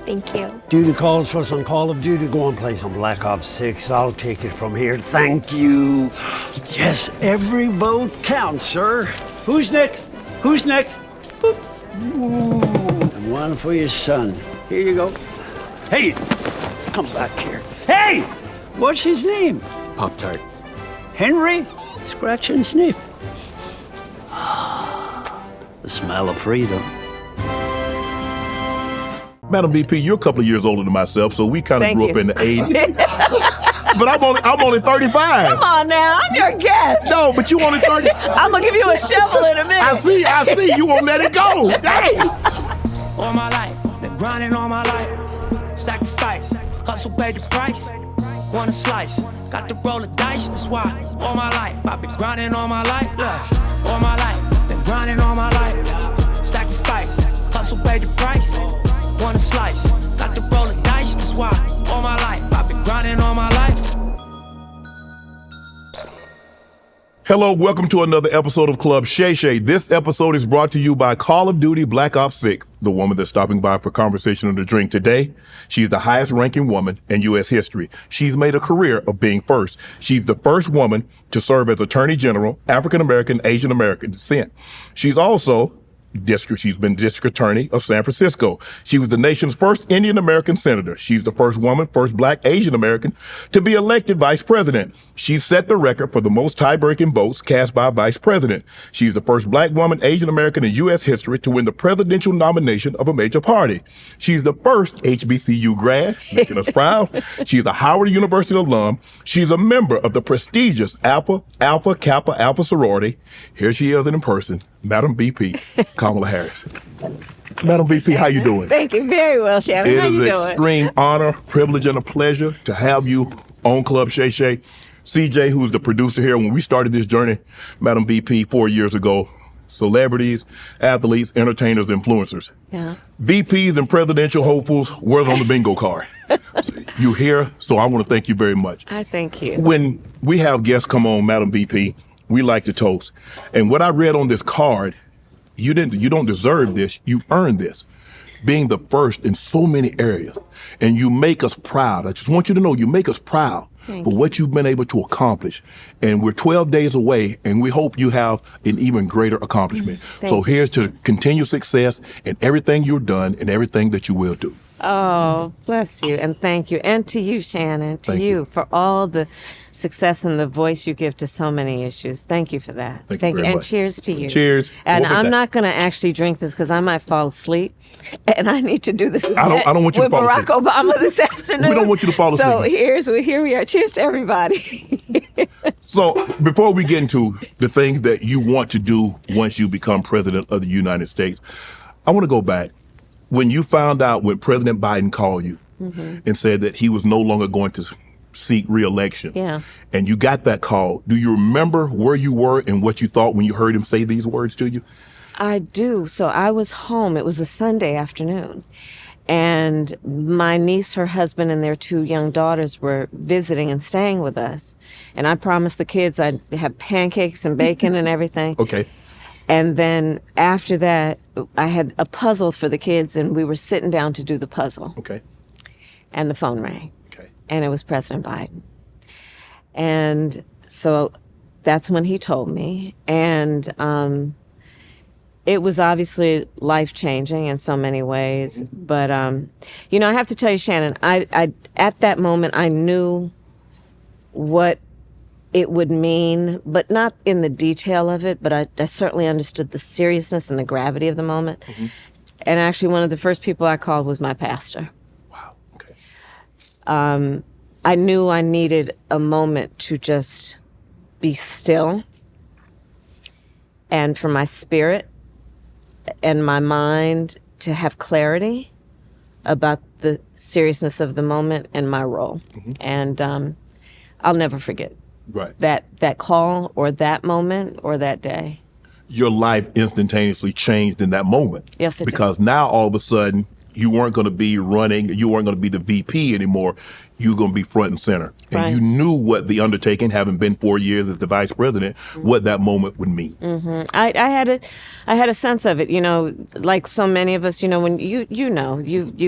Thank you. Duty calls for some Call of Duty. Go and play some Black Ops 6. I'll take it from here. Thank you. Yes, every vote counts, sir. Who's next? Who's next? Oops. Ooh, and one for your son. Here you go. Hey, come back here. Hey, what's his name? Pop-Tart. Henry? Scratch and sniff. The smell of freedom. Madam VP, you're a couple of years older than myself, so we kind of grew up in the 80s. But I'm only 35. Come on now, I'm your guest. No, but you only 30. I'm gonna give you a shovel in a minute. I see. You won't let it go. Dang. All my life, been grinding all my life. Sacrifice, hustle paid the price. Want a slice, got to roll the dice. That's why all my life, I've been grinding all my life. Look, all my life, been grinding all my life. Sacrifice, hustle paid the price. Want a slice, got to roll the dice. That's why all my life, I've been grinding all my life. Hello, welcome to another episode of Club Shay Shay. This episode is brought to you by Call of Duty Black Ops 6, the woman that's stopping by for conversation and a drink today. She's the highest ranking woman in U.S. history. She's made a career of being first. She's the first woman to serve as Attorney General, African American, Asian American descent. She's been district attorney of San Francisco. She was the nation's first Indian American senator. She's the first woman, first Black Asian American to be elected vice president. She set the record for the most tie-breaking votes cast by a vice president. She's the first Black woman, Asian American in U.S. history to win the presidential nomination of a major party. She's the first HBCU grad, making us proud. She's a Howard University alum. She's a member of the prestigious Alpha Kappa Alpha sorority. Here she is in person, Madam VP, Kamala Harris. Madam VP, how you doing? Thank you very well, Shannon. How you doing? It is an extreme honor, privilege, and a pleasure to have you on Club Shay Shay. CJ, who's the producer here, when we started this journey, Madam VP, 4 years ago, celebrities, athletes, entertainers, influencers. Yeah. VPs and presidential hopefuls were on the bingo card. You're here, so I want to thank you very much. I thank you. When we have guests come on, Madam VP, we like to toast. And what I read on this card, you don't deserve this, you earned this. Being the first in so many areas. And you make us proud. I just want you to know you make us proud for what you've been able to accomplish. And we're 12 days away, and we hope you have an even greater accomplishment. So here's to continued success in everything you've done and everything that you will do. Oh, bless you, and thank you. And to you, Shannon, Thank you for all the success and the voice you give to so many issues. Thank you for that. Thank you very And much. cheers to you. Cheers. And One more I'm time. not going to actually drink this because I might fall asleep. And I need to do this I don't want you to with fall Barack asleep. Obama this afternoon. We don't want you to fall So asleep. here we are. Cheers to everybody. So before we get into the things that you want to do once you become president of the United States, I want to go back. When you found out when President Biden called you and said that he was no longer going to seek re-election, and you got that call, do you remember where you were and what you thought when you heard him say these words to you? I do. So I was home. It was a Sunday afternoon. And my niece, her husband, and their 2 young daughters were visiting and staying with us. And I promised the kids I'd have pancakes and bacon and everything. Okay. And then after that, I had a puzzle for the kids, and we were sitting down to do the puzzle. Okay. And the phone rang. Okay. And it was President Biden. And so that's when he told me. And it was obviously life-changing in so many ways. But, I have to tell you, Shannon, I at that moment, I knew what it would mean, but not in the detail of it, but I certainly understood the seriousness and the gravity of the moment. And actually, one of the first people I called was my pastor. Wow. Okay. I knew I needed a moment to just be still and for my spirit and my mind to have clarity about the seriousness of the moment and my role. And I'll never forget that call or that moment or that day. Your life instantaneously changed in that moment. Yes, it did. Because now all of a sudden You weren't going to be running. You weren't going to be the VP anymore. You were going to be front and center. And Right. you knew what the undertaking, having been 4 years as the vice president, what that moment would mean. I had a sense of it, you know, like so many of us, you know, when you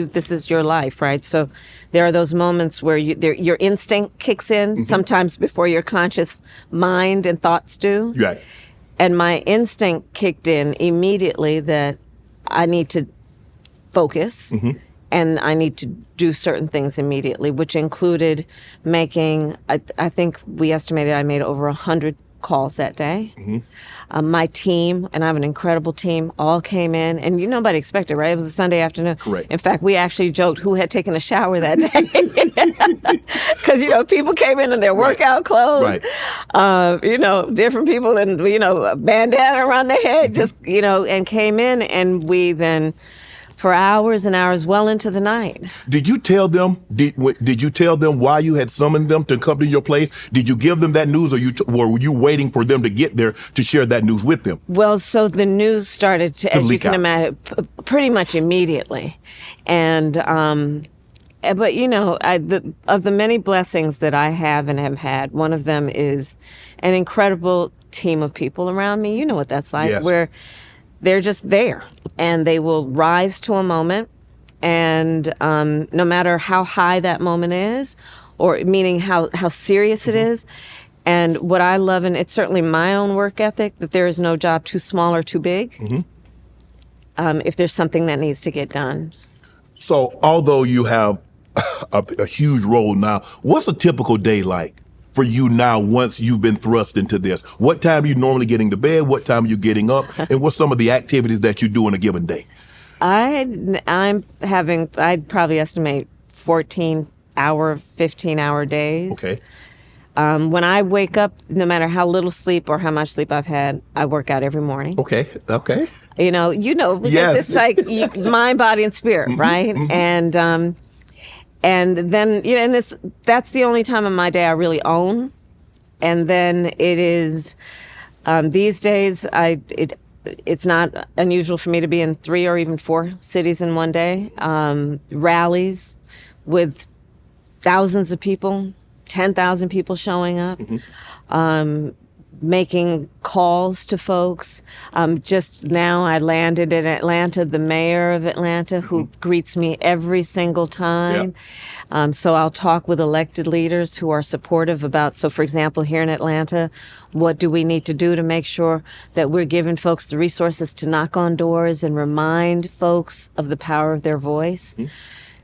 this is your life, right? So there are those moments where your instinct kicks in, sometimes before your conscious mind and thoughts do. Right. And my instinct kicked in immediately that I need to focus and I need to do certain things immediately, which included making, I think we estimated I made over 100 calls that day. My team, and I have an incredible team, all came in, and nobody expected, right? It was a Sunday afternoon. Correct. In fact, we actually joked who had taken a shower that day. Because, people came in their workout clothes. Right. Different people and, a bandana around their head, just, and came in, and we then, for hours and hours, well into the night. Did you tell them? Did you tell them why you had summoned them to come to your place? Did you give them that news, or were you waiting for them to get there to share that news with them? Well, so the news started to, as you leak can out. imagine, pretty much immediately, and but of the many blessings that I have and have had, one of them is an incredible team of people around me. You know what that's like, Yes. where they're just there and they will rise to a moment, and no matter how high that moment is, or meaning how serious it is. And what I love, and it's certainly my own work ethic, that there is no job too small or too big if there's something that needs to get done. So, although you have a huge role now, what's a typical day like for you now once you've been thrust into this? What time are you normally getting to bed? What time are you getting up? And what's some of the activities that you do in a given day? I'd probably estimate 14-hour, 15-hour days. Okay. When I wake up, no matter how little sleep or how much sleep I've had, I work out every morning. Okay. Because Yes. it's like mind, body, and spirit, right? And then, and that's the only time of my day I really own. And then it is, these days, it's not unusual for me to be in 3 or even 4 cities in one day. Rallies with thousands of people, 10,000 people showing up. Making calls to folks. Just now I landed in Atlanta, the mayor of Atlanta, who greets me every single time. So I'll talk with elected leaders who are supportive about, so for example, here in Atlanta, what do we need to do to make sure that we're giving folks the resources to knock on doors and remind folks of the power of their voice?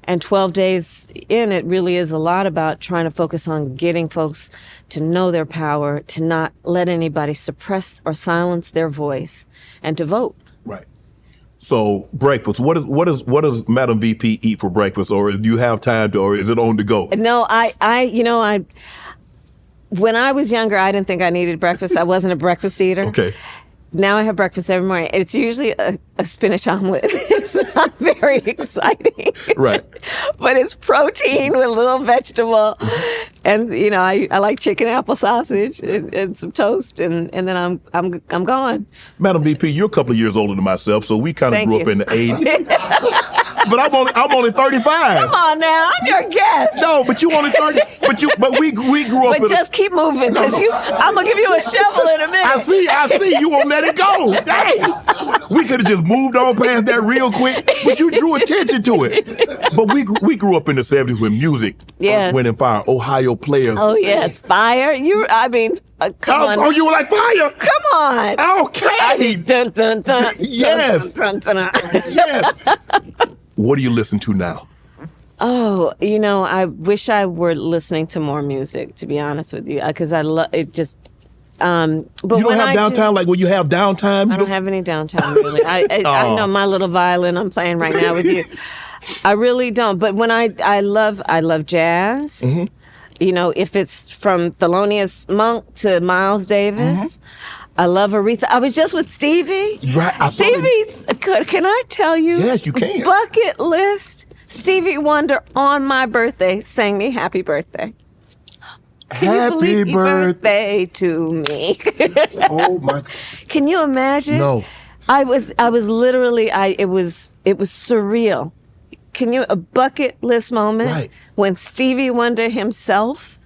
And 12 days in, it really is a lot about trying to focus on getting folks to know their power, to not let anybody suppress or silence their voice, and to vote. Right. So breakfast. What does Madam VP eat for breakfast, or do you have time to, or is it on the go? No, when I was younger, I didn't think I needed breakfast. I wasn't a breakfast eater. Okay. Now I have breakfast every morning. It's usually a spinach omelet. It's not very exciting. Right. But it's protein with a little vegetable. And, I like chicken, apple sausage, and some toast, and then I'm gone. Madam VP, you're a couple of years older than myself, so we kind of Thank grew up you. in the 80s. But I'm only 35. Come on now, I'm your guest. No, but you only 30. But we grew up. But just keep moving, because I'm going to give you a shovel in a minute. I see. You won't let it go. Dang. We could have just moved on past that real quick, but you drew attention to it. But we grew up in the 70s when music Yes. went in fire. Ohio players. Oh, yes. Fire. Come on. Oh, you were like fire. Come on. Okay. Dun, dun, dun, Yes. dun, dun, dun, dun. Yes. What do you listen to now? Oh, I wish I were listening to more music, to be honest with you, because I love it. Just, but You don't when have downtime? Like when you have downtime? I don't have any downtime really. I know my little violin I'm playing right now with you. I really don't. But when I love jazz. If it's from Thelonious Monk to Miles Davis. I love Aretha. I was just with Stevie. Right. Stevie's, can I tell you? Yes, you can. Bucket list. Stevie Wonder on my birthday sang me happy birthday. Can you believe birthday to me? Oh my. Can you imagine? No. I was literally, it was surreal. can you, a bucket list moment Right. when Stevie Wonder himself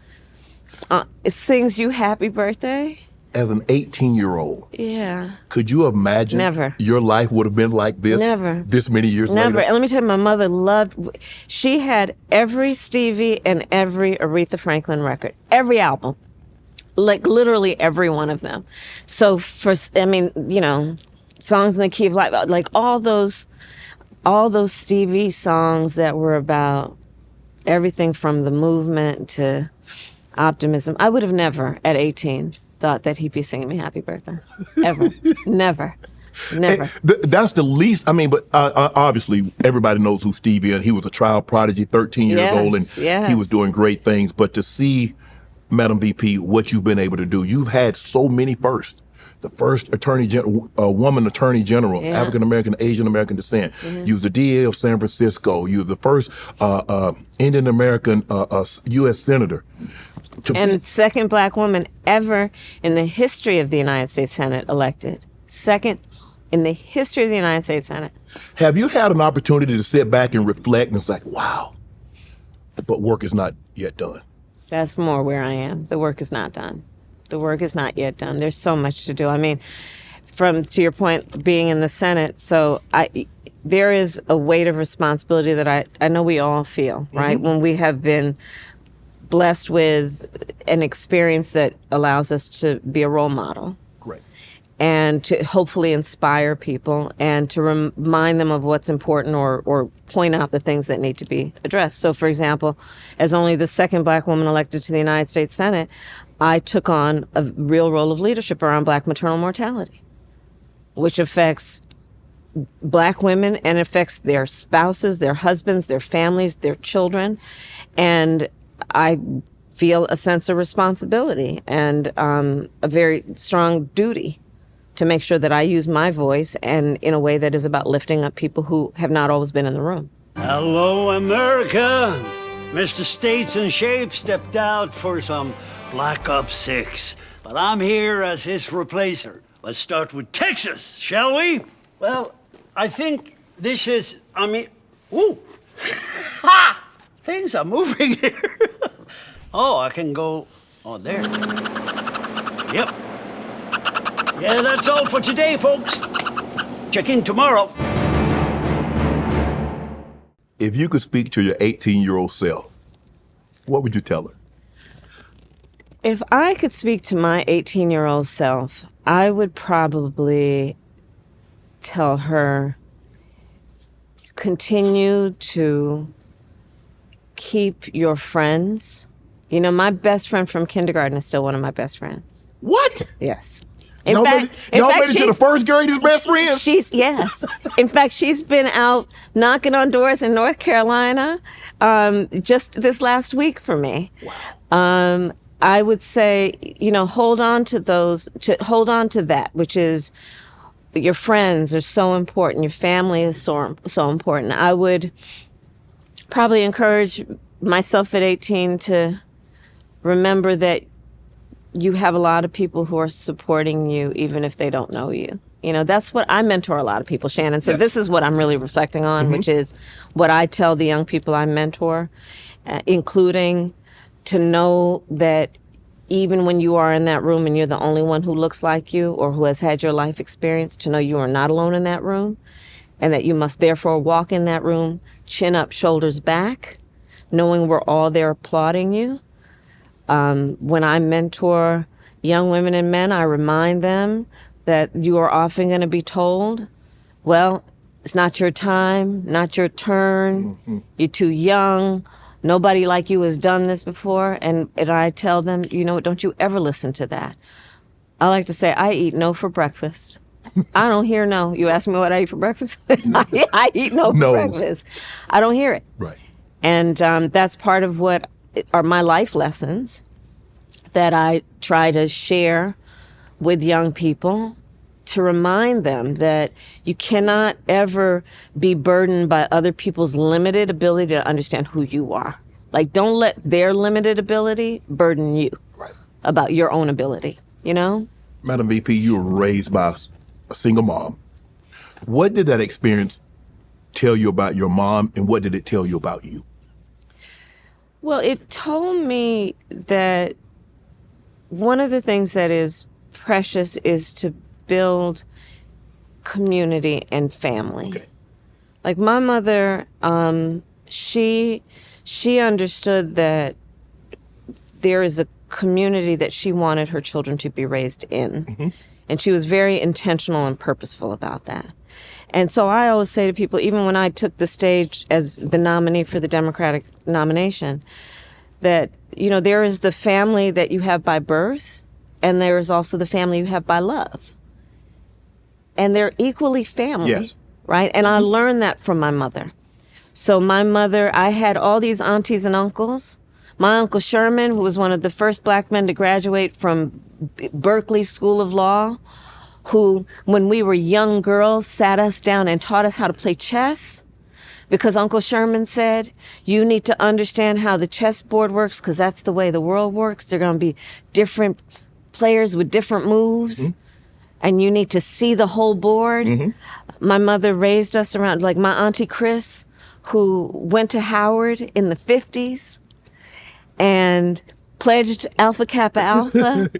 sings you happy birthday? As an 18-year-old, Yeah. could you imagine Never. your life would have been like this Never. this many years Never. later? And let me tell you, my mother she had every Stevie and every Aretha Franklin record, every album, like literally every one of them. So songs in the Key of Life, like all those Stevie songs that were about everything from the movement to optimism. I would have never, at 18, thought that he'd be singing me happy birthday. Ever. Never. That's the least. I mean, but obviously everybody knows who Stevie is. He was a child prodigy, 13 years Yes, old, and yes. he was doing great things. But to see, Madam VP, what you've been able to do, you've had so many firsts. The first woman attorney general, Yeah. African American, Asian American descent. You was the DA of San Francisco. You were the first Indian American U.S. senator. And second black woman ever in the history of the United States Senate elected. Second in the history of the United States Senate. Have you had an opportunity to sit back and reflect and it's like, wow, but work is not yet done? That's more where I am. The work is not done. The work is not yet done. There's so much to do. I mean, to your point, being in the Senate, there is a weight of responsibility that I know we all feel, right? Mm-hmm. When we have been blessed with an experience that allows us to be a role model. Great. And to hopefully inspire people and to remind them of what's important or point out the things that need to be addressed. So, for example, as only the second black woman elected to the United States Senate, I took on a real role of leadership around black maternal mortality, which affects black women and affects their spouses, their husbands, their families, their children. And I feel a sense of responsibility and a very strong duty to make sure that I use my voice and in a way that is about lifting up people who have not always been in the room. Hello, America. Mr. States and Shape stepped out for some Black Ops 6, but I'm here as his replacer. Let's start with Texas, shall we? Well, I think this is, ooh. Ha! Things are moving here. Oh, I can go, there. Yep. Yeah, that's all for today, folks. Check in tomorrow. If you could speak to your 18-year-old self, what would you tell her? If I could speak to my 18-year-old self, I would probably tell her, continue to keep your friends. You know, my best friend from kindergarten is still one of my best friends. What? Yes. Y'all made it to the first grade as best friends? Yes. In fact, she's been out knocking on doors in North Carolina just this last week for me. Wow. I would say, hold on to that, which is your friends are so important. Your family is so important. I would probably encourage myself at 18 to remember that you have a lot of people who are supporting you, even if they don't know you. That's what I mentor a lot of people, Shannon. So This is what I'm really reflecting on, which is what I tell the young people I mentor, including to know that even when you are in that room and you're the only one who looks like you or who has had your life experience, to know you are not alone in that room and that you must therefore walk in that room, chin up, shoulders back, knowing we're all there applauding you. When I mentor young women and men, I remind them that you are often going to be told, well, it's not your time, not your turn, you're too young, nobody like you has done this before. And I tell them, don't you ever listen to that. I like to say, I eat no for breakfast. I don't hear no. You ask me what I eat for breakfast? I eat no for breakfast. I don't hear it. Right. And that's part of what are my life lessons that I try to share with young people to remind them that you cannot ever be burdened by other people's limited ability to understand who you are. Like, don't let their limited ability burden you about your own ability, Madam VP, you were raised by a single mom. What did that experience tell you about your mom, and what did it tell you about you? Well, it told me that one of the things that is precious is to build community and family. Okay. Like my mother, she understood that there is a community that she wanted her children to be raised in. Mm-hmm. And she was very intentional and purposeful about that. And so I always say to people, even when I took the stage as the nominee for the Democratic nomination, that, you know, there is the family that you have by birth, and there is also the family you have by love. And they're equally family, Yes. right? And I learned that from my mother. So my mother, I had all these aunties and uncles. My Uncle Sherman, who was one of the first black men to graduate from Berkeley School of Law, who, when we were young girls, sat us down and taught us how to play chess. Because Uncle Sherman said, you need to understand how the chessboard works, because that's the way the world works. There are going to be different players with different moves, and you need to see the whole board. My mother raised us around, like my Auntie Chris, who went to Howard in the 50s and pledged Alpha Kappa Alpha.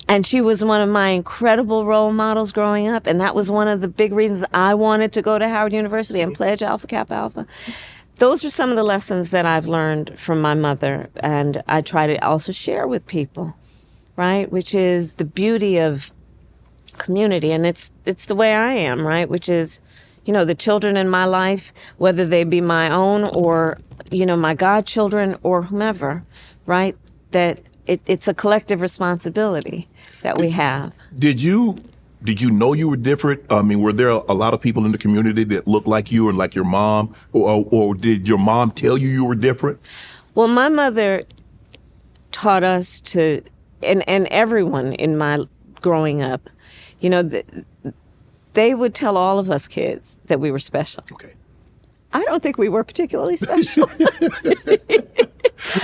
And she was one of my incredible role models growing up. And that was one of the big reasons I wanted to go to Howard University and pledge Alpha Kappa Alpha. Those are some of the lessons that I've learned from my mother. And I try to also share with people, right? Which is the beauty of community. And it's the way I am, right? Which is, you know, the children in my life, whether they be my own or, you know, my godchildren or whomever, right? That it's a collective responsibility that we have. Did you know you were different? I mean, were there a lot of people in the community that looked like you and like your mom, or did your mom tell you were different? Well, my mother taught us to, and everyone in my growing up, you know, they would tell all of us kids that we were special. Okay. I don't think we were particularly special.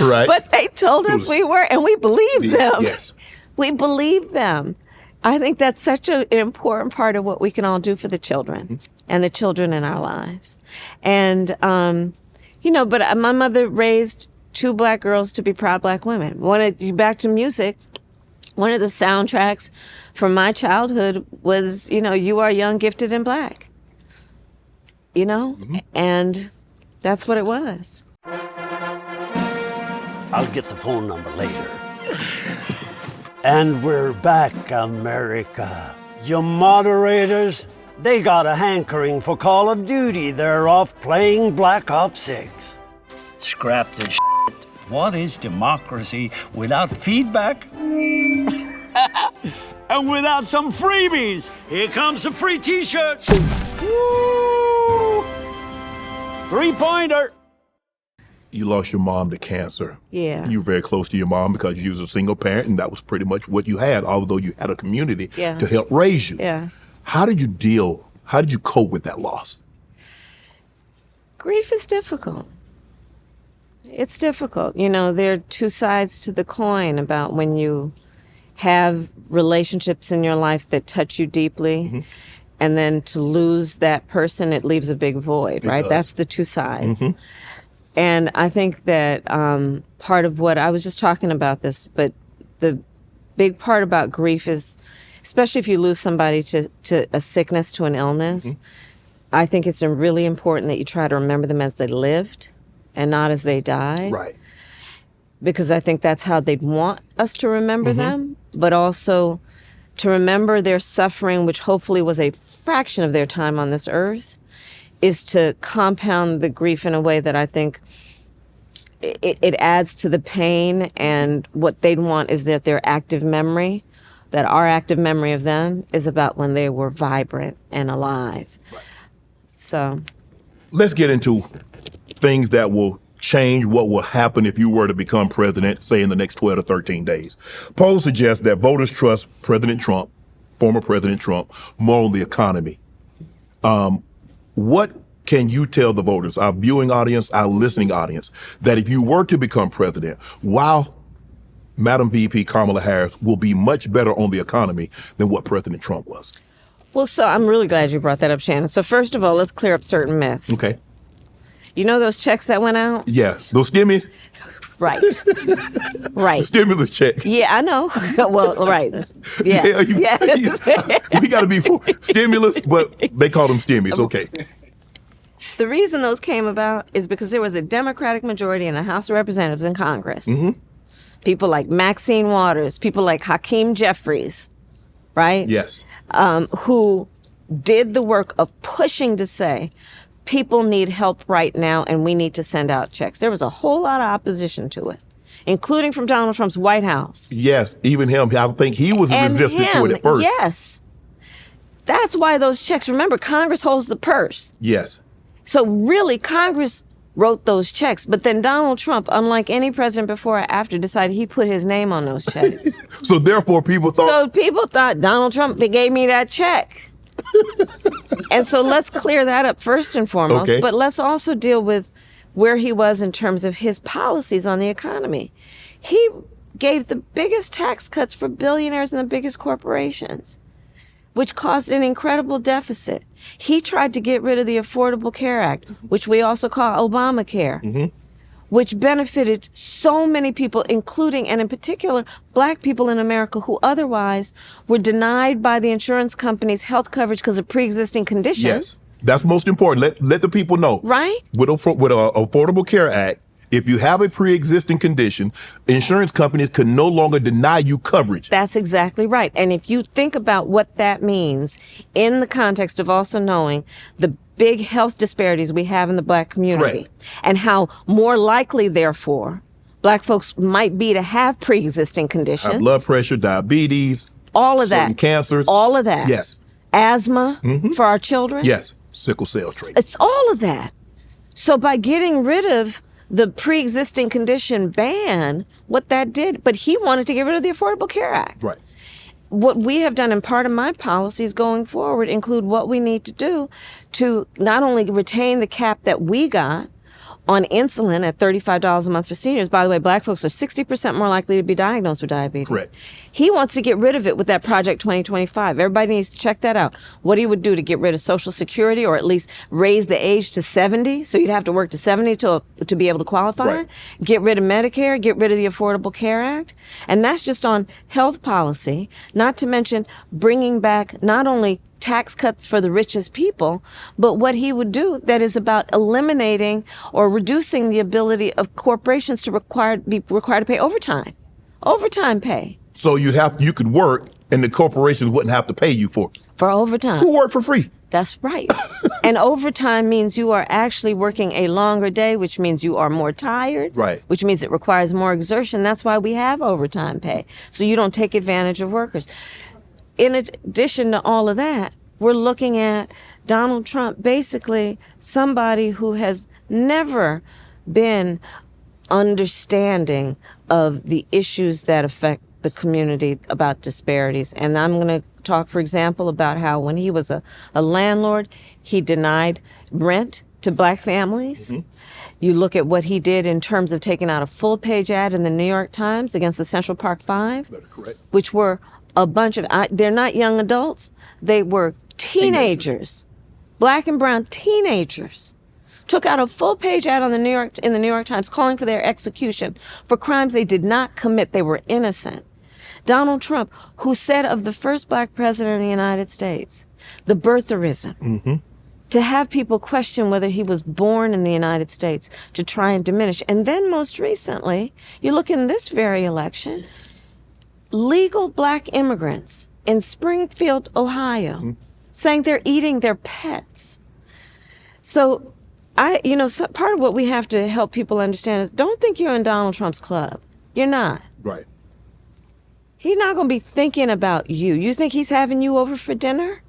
Right. But they told us we were, and we believed them. Yes. We believed them. I think that's such an important part of what we can all do for the children and the children in our lives. And, you know, but my mother raised 2 black girls to be proud black women. Back to music, one of the soundtracks from my childhood was, you know, You Are Young, Gifted, and Black. You know? And that's what it was. I'll get the phone number later. And we're back, America. Your moderators, they got a hankering for Call of Duty. They're off playing Black Ops 6. Scrap this shit. What is democracy without feedback? And without some freebies. Here comes some free t-shirts. Woo! 3-pointer. You lost your mom to cancer. Yeah. You were very close to your mom because you was a single parent, and that was pretty much what you had, although you had a community Yes. to help raise you. Yes. How did you cope with that loss? Grief is difficult. It's difficult. You know, there are 2 sides to the coin about when you have relationships in your life that touch you deeply, and then to lose that person, it leaves a big void, right? does. That's the 2 sides. And I think that part of what I was just talking about this, but the big part about grief is, especially if you lose somebody to a sickness, to an illness, I think it's really important that you try to remember them as they lived and not as they died. Right. Because I think that's how they'd want us to remember them, but also to remember their suffering, which hopefully was a fraction of their time on this earth, is to compound the grief in a way that I think it adds to the pain. And what they'd want is that their active memory, that our active memory of them is about when they were vibrant and alive. Right. So Let's get into things that will change what will happen if you were to become president, say in the next 12 to 13 days. Polls suggest that voters trust President Trump, former President Trump, more on the economy. What can you tell the voters, our viewing audience, our listening audience, that if you were to become president, wow, Madam VP Kamala Harris will be much better on the economy than what President Trump was? Well, so I'm really glad you brought that up, Shannon. So first of all, let's clear up certain myths. Okay. You know those checks that went out? Yes. Those stimmies, Right. Right. stimulus check. Yeah, I know. Well, right. Yes. Yes. We got to be for stimulus, but they call them stimmies. Okay. The reason those came about is because there was a Democratic majority in the House of Representatives and Congress. Mm-hmm. People like Maxine Waters, people like Hakeem Jeffries, right? Yes. Who did the work of pushing to say, people need help right now and we need to send out checks. There was a whole lot of opposition to it, including from Donald Trump's White House. Yes. Even him. I think he was And resistant to it at first. yes. That's why those checks, remember, Congress holds the purse. Yes. So really, Congress wrote those checks. But then Donald Trump, unlike any president before or after, decided he put his name on those checks. So therefore, people thought. So people thought Donald Trump, they gave me that check. And so let's clear that up first and foremost. Okay. But let's also deal with where he was in terms of his policies on the economy. He gave the biggest tax cuts for billionaires and the biggest corporations, which caused an incredible deficit. He tried to get rid of the Affordable Care Act, which we also call Obamacare, which benefited so many people, including and in particular Black people in America who otherwise were denied by the insurance companies health coverage because of pre-existing conditions. Yes. That's most important. Let the people know. Right? With a Affordable Care Act, if you have a pre-existing condition, insurance companies can no longer deny you coverage. That's exactly right. And if you think about what that means in the context of also knowing the big health disparities we have in the Black community, Correct. and how more likely, therefore, Black folks might be to have pre-existing conditions. High blood pressure, diabetes, all of certain that. cancers. All of that. Yes. Asthma for our children. Yes. Sickle cell trait. It's all of that. So by getting rid of the pre-existing condition ban, what that did, but he wanted to get rid of the Affordable Care Act. Right. What we have done, and part of my policies going forward include what we need to do to not only retain the cap that we got on insulin at $35 a month for seniors. By the way, Black folks are 60% more likely to be diagnosed with diabetes. Correct. He wants to get rid of it with that Project 2025. Everybody needs to check that out. What he would do to get rid of Social Security, or at least raise the age to 70, so you'd have to work to 70 to be able to qualify. Right. Get rid of Medicare, get rid of the Affordable Care Act. And that's just on health policy, not to mention bringing back not only tax cuts for the richest people, but what he would do that is about eliminating or reducing the ability of corporations to be required to pay overtime pay So you could work and the corporations wouldn't have to pay you for it. for overtime. Who work for free? That's right. And overtime means you are actually working a longer day, which means you are more tired. Right. Which means it requires more exertion. That's why we have overtime pay. So you don't take advantage of workers. In addition to all of that, we're looking at Donald Trump, basically somebody who has never been understanding of the issues that affect the community about disparities. And I'm going to talk, for example, about how when he was a landlord, he denied rent to Black families. Mm-hmm. You look at what he did in terms of taking out a full-page ad in the New York Times against the Central Park Five, Correct. which were a bunch of, they're not young adults, they were teenagers, Black and brown teenagers, took out a full-page ad in the New York Times calling for their execution for crimes they did not commit. They were innocent. Donald Trump, who said of the first Black president of the United States, the birtherism, to have people question whether he was born in the United States, to try and diminish. And then most recently, you look in this very election, legal Black immigrants in Springfield, Ohio, saying they're eating their pets. So part of what we have to help people understand is don't think you're in Donald Trump's club. You're not. Right. He's not going to be thinking about you. You think he's having you over for dinner?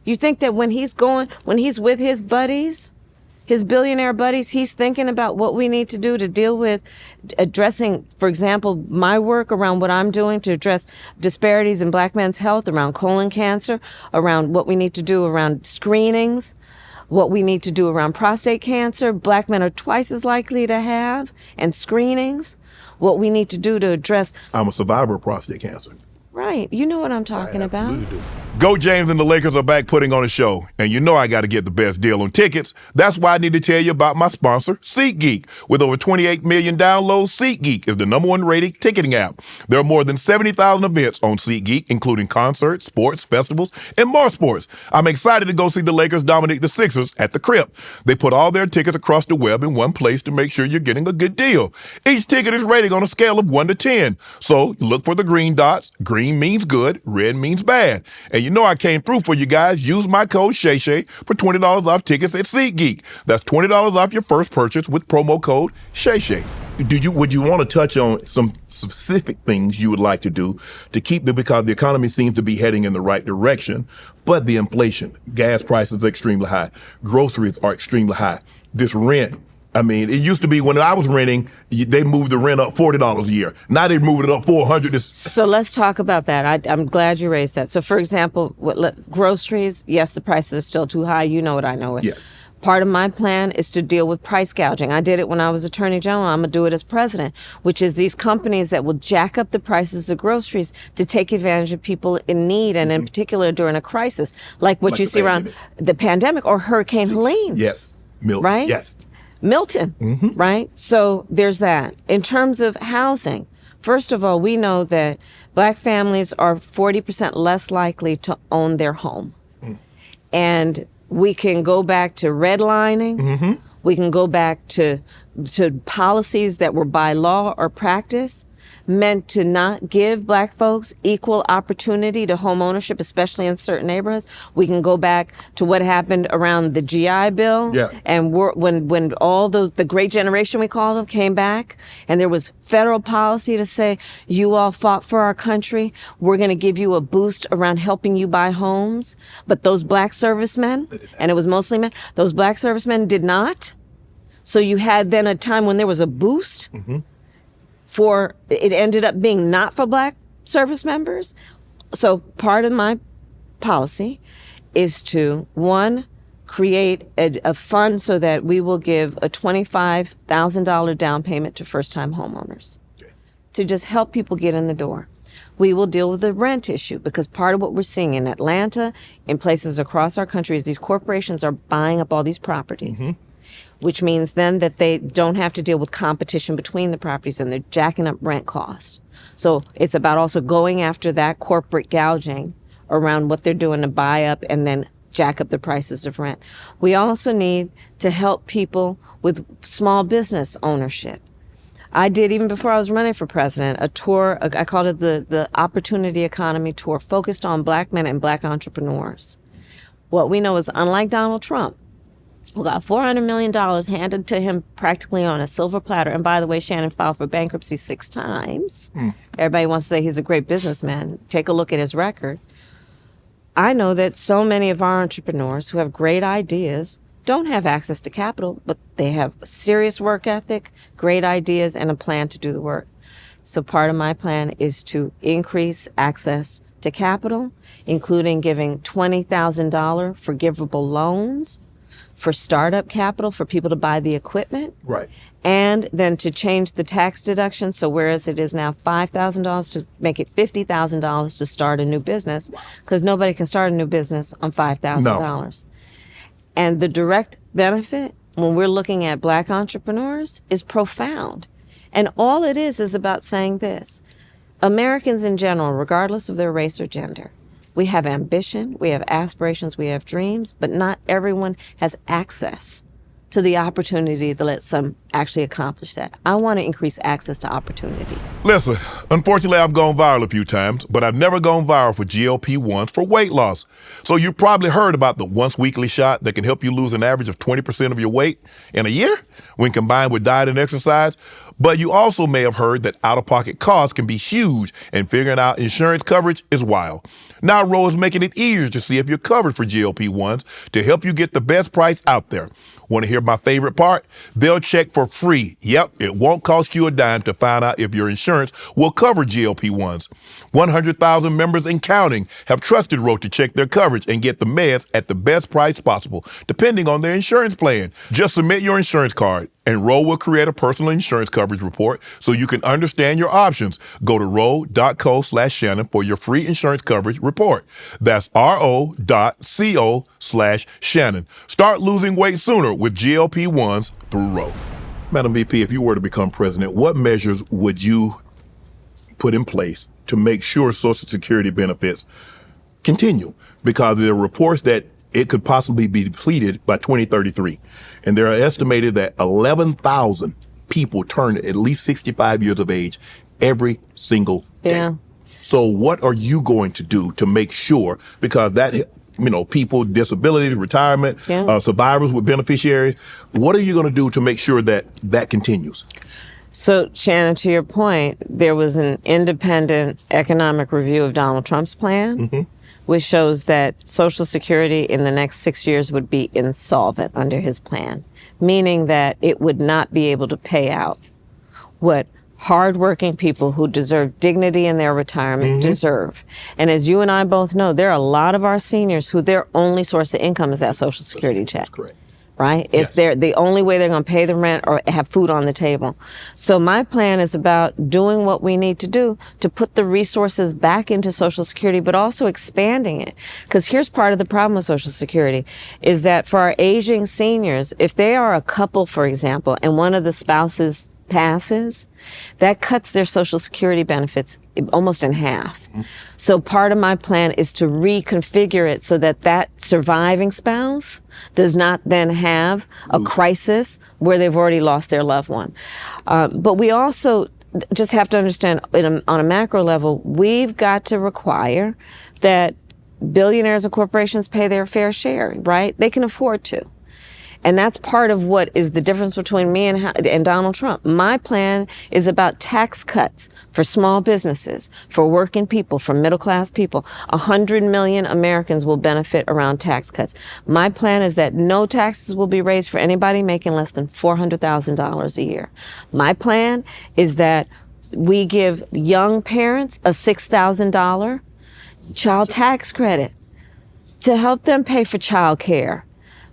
You think that when he's with his buddies, his billionaire buddies, he's thinking about what we need to do to deal with addressing, for example, my work around what I'm doing to address disparities in Black men's health, around colon cancer, around what we need to do around screenings, what we need to do around prostate cancer. Black men are twice as likely to have, and screenings. What we need to do to address. I'm a survivor of prostate cancer. Right. You know what I'm talking I about. absolutely do. Go James and the Lakers are back putting on a show, and you know I got to get the best deal on tickets. That's why I need to tell you about my sponsor, SeatGeek. With over 28 million downloads, SeatGeek is the #1 rated ticketing app. There are more than 70,000 events on SeatGeek, including concerts, sports, festivals, and more sports. I'm excited to go see the Lakers dominate the Sixers at the Crib. They put all their tickets across the web in one place to make sure you're getting a good deal. Each ticket is rated on a scale of 1 to 10. So you look for the green dots. Green means good, red means bad. And you know I came through for you guys. Use my code ShayShay for $20 off tickets at SeatGeek. That's $20 off your first purchase with promo code ShayShay. Would you want to touch on some specific things you would like to do to keep it, because the economy seems to be heading in the right direction, but the inflation, gas prices are extremely high, groceries are extremely high, this rent. I mean, it used to be when I was renting, they moved the rent up $40 a year. Now they're moving it up $400. So let's talk about that. I'm glad you raised that. So, for example, groceries, yes, the prices are still too high. You know it, I know it. Yeah. Part of my plan is to deal with price gouging. I did it when I was Attorney General. I'm going to do it as president, which is these companies that will jack up the prices of groceries to take advantage of people in need, and in particular during a crisis, like what you see around the pandemic or Hurricane Helene. Yes. Milton. Right? Yes. Milton, right? So there's that. In terms of housing, first of all, we know that black families are 40% less likely to own their home. And we can go back to redlining. We can go back to policies that were by law or practice meant to not give black folks equal opportunity to home ownership, especially in certain neighborhoods. We can go back to what happened around the GI Bill. Yeah. And when all the great generation, we call them, came back, and there was federal policy to say, you all fought for our country, we're going to give you a boost around helping you buy homes. But those black servicemen, and it was mostly men, those black servicemen did not. So you had then a time when there was a boost for, it ended up being not for black service members. So part of my policy is to, one, create a fund so that we will give a $25,000 down payment to first-time homeowners to just help people get in the door. We will deal with the rent issue, because part of what we're seeing in Atlanta, in places across our country, is these corporations are buying up all these properties. Which means then that they don't have to deal with competition between the properties, and they're jacking up rent costs. So it's about also going after that corporate gouging around what they're doing to buy up and then jack up the prices of rent. We also need to help people with small business ownership. I did, even before I was running for president, a tour, I called it the Opportunity Economy Tour, focused on black men and black entrepreneurs. What we know is, unlike Donald Trump, who got $400 million handed to him practically on a silver platter. And by the way, Shannon filed for bankruptcy 6 times. Everybody wants to say he's a great businessman. Take a look at his record. I know that so many of our entrepreneurs who have great ideas don't have access to capital, but they have serious work ethic, great ideas, and a plan to do the work. So part of my plan is to increase access to capital, including giving $20,000 forgivable loans for startup capital for people to buy the equipment. Right. And then to change the tax deduction. So whereas it is now $5,000, to make it $50,000 to start a new business, because nobody can start a new business on $5,000. No. And the direct benefit, when we're looking at black entrepreneurs, is profound. And all it is about saying this: Americans in general, regardless of their race or gender, we have ambition, we have aspirations, we have dreams, but not everyone has access to the opportunity that lets them actually accomplish that. I want to increase access to opportunity. Listen, unfortunately, I've gone viral a few times, but I've never gone viral for GLP-1s for weight loss. So you probably heard about the once weekly shot that can help you lose an average of 20% of your weight in a year when combined with diet and exercise. But you also may have heard that out-of-pocket costs can be huge, and figuring out insurance coverage is wild. Now Ro is making it easier to see if you're covered for GLP-1s to help you get the best price out there. Want to hear my favorite part? They'll check for free. Yep, it won't cost you a dime to find out if your insurance will cover GLP-1s. 100,000 members and counting have trusted Ro to check their coverage and get the meds at the best price possible, depending on their insurance plan. Just submit your insurance card, and Ro will create a personal insurance coverage report so you can understand your options. Go to ro.co/Shannon for your free insurance coverage report. That's ro.co/Shannon. Start losing weight sooner with GLP-1s through Ro. Madam VP, if you were to become president, what measures would you put in place to make sure Social Security benefits continue? Because there are reports that it could possibly be depleted by 2033. And there are estimated that 11,000 people turn at least 65 years of age every single day. Yeah. So what are you going to do to make sure, because that, people, disabilities, retirement, survivors with beneficiaries, what are you going to do to make sure that that continues? So, Shannon, to your point, there was an independent economic review of Donald Trump's plan, which shows that Social Security in the next 6 years would be insolvent under his plan, meaning that it would not be able to pay out what hardworking people who deserve dignity in their retirement deserve. And as you and I both know, there are a lot of our seniors who their only source of income is that Social Security check. That's correct. Right? It's the only way they're going to pay the rent or have food on the table. So my plan is about doing what we need to do to put the resources back into Social Security, but also expanding it. Because here's part of the problem with Social Security is that for our aging seniors, if they are a couple, for example, and one of the spouses passes, that cuts their Social Security benefits almost in half. So part of my plan is to reconfigure it so that that surviving spouse does not then have a crisis where they've already lost their loved one. But we also just have to understand on a macro level, we've got to require that billionaires and corporations pay their fair share, right? They can afford to. And that's part of what is the difference between me and Donald Trump. My plan is about tax cuts for small businesses, for working people, for middle-class people. 100 million Americans will benefit around tax cuts. My plan is that no taxes will be raised for anybody making less than $400,000 a year. My plan is that we give young parents a $6,000 child tax credit to help them pay for child care,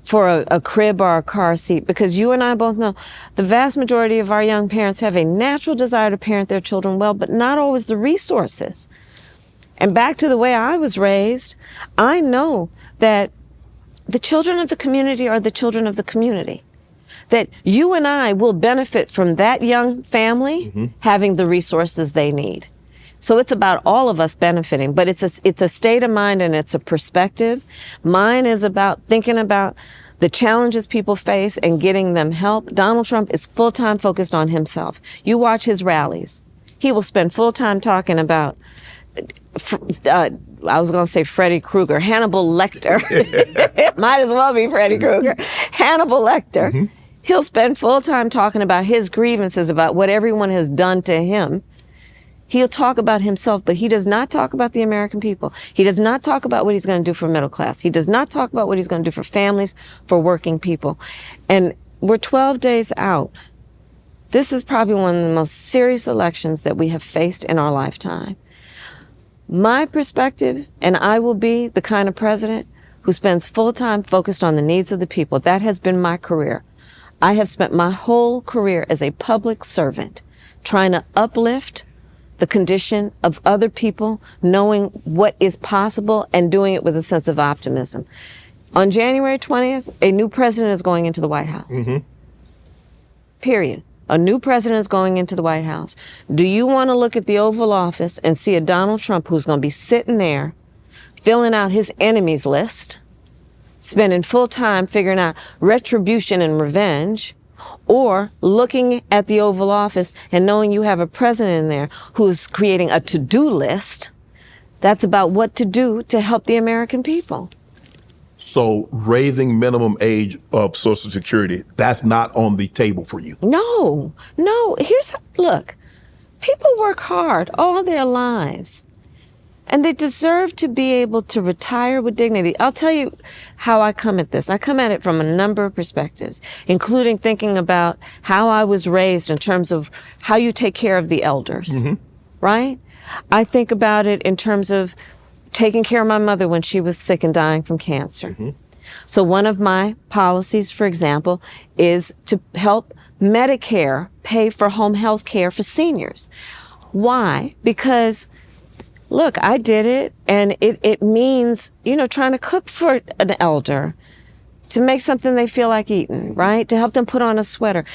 for a crib or a car seat, because you and I both know the vast majority of our young parents have a natural desire to parent their children well, but not always the resources. And back to the way I was raised, I know that the children of the community are the children of the community. That you and I will benefit from that young family having the resources they need. So it's about all of us benefiting, but it's a state of mind and it's a perspective. Mine is about thinking about the challenges people face and getting them help. Donald Trump is full-time focused on himself. You watch his rallies. He will spend full-time talking about, I was going to say Freddy Krueger, Hannibal Lecter. It might as well be Freddy Krueger. Hannibal Lecter. He'll spend full-time talking about his grievances, about what everyone has done to him. He'll talk about himself, but he does not talk about the American people. He does not talk about what he's going to do for middle class. He does not talk about what he's going to do for families, for working people. And we're 12 days out. This is probably one of the most serious elections that we have faced in our lifetime. My perspective, and I will be the kind of president who spends full time focused on the needs of the people. That has been my career. I have spent my whole career as a public servant trying to uplift the condition of other people, knowing what is possible and doing it with a sense of optimism. On January 20th, a new president is going into the White House. Period. A new president is going into the White House. Do you want to look at the Oval Office and see a Donald Trump who's going to be sitting there filling out his enemies list, spending full time figuring out retribution and revenge, or looking at the Oval Office and knowing you have a president in there who's creating a to-do list that's about what to do to help the American people? So raising minimum age of Social Security, that's not on the table for you? No. Look, people work hard all their lives. And they deserve to be able to retire with dignity. I'll tell you how I come at this. I come at it from a number of perspectives, including thinking about how I was raised in terms of how you take care of the elders. right? I think about it in terms of taking care of my mother when she was sick and dying from cancer. So one of my policies, for example, is to help Medicare pay for home health care for seniors. Why? Because, look, I did it, and it means, trying to cook for an elder, to make something they feel like eating, right? To help them put on a sweater.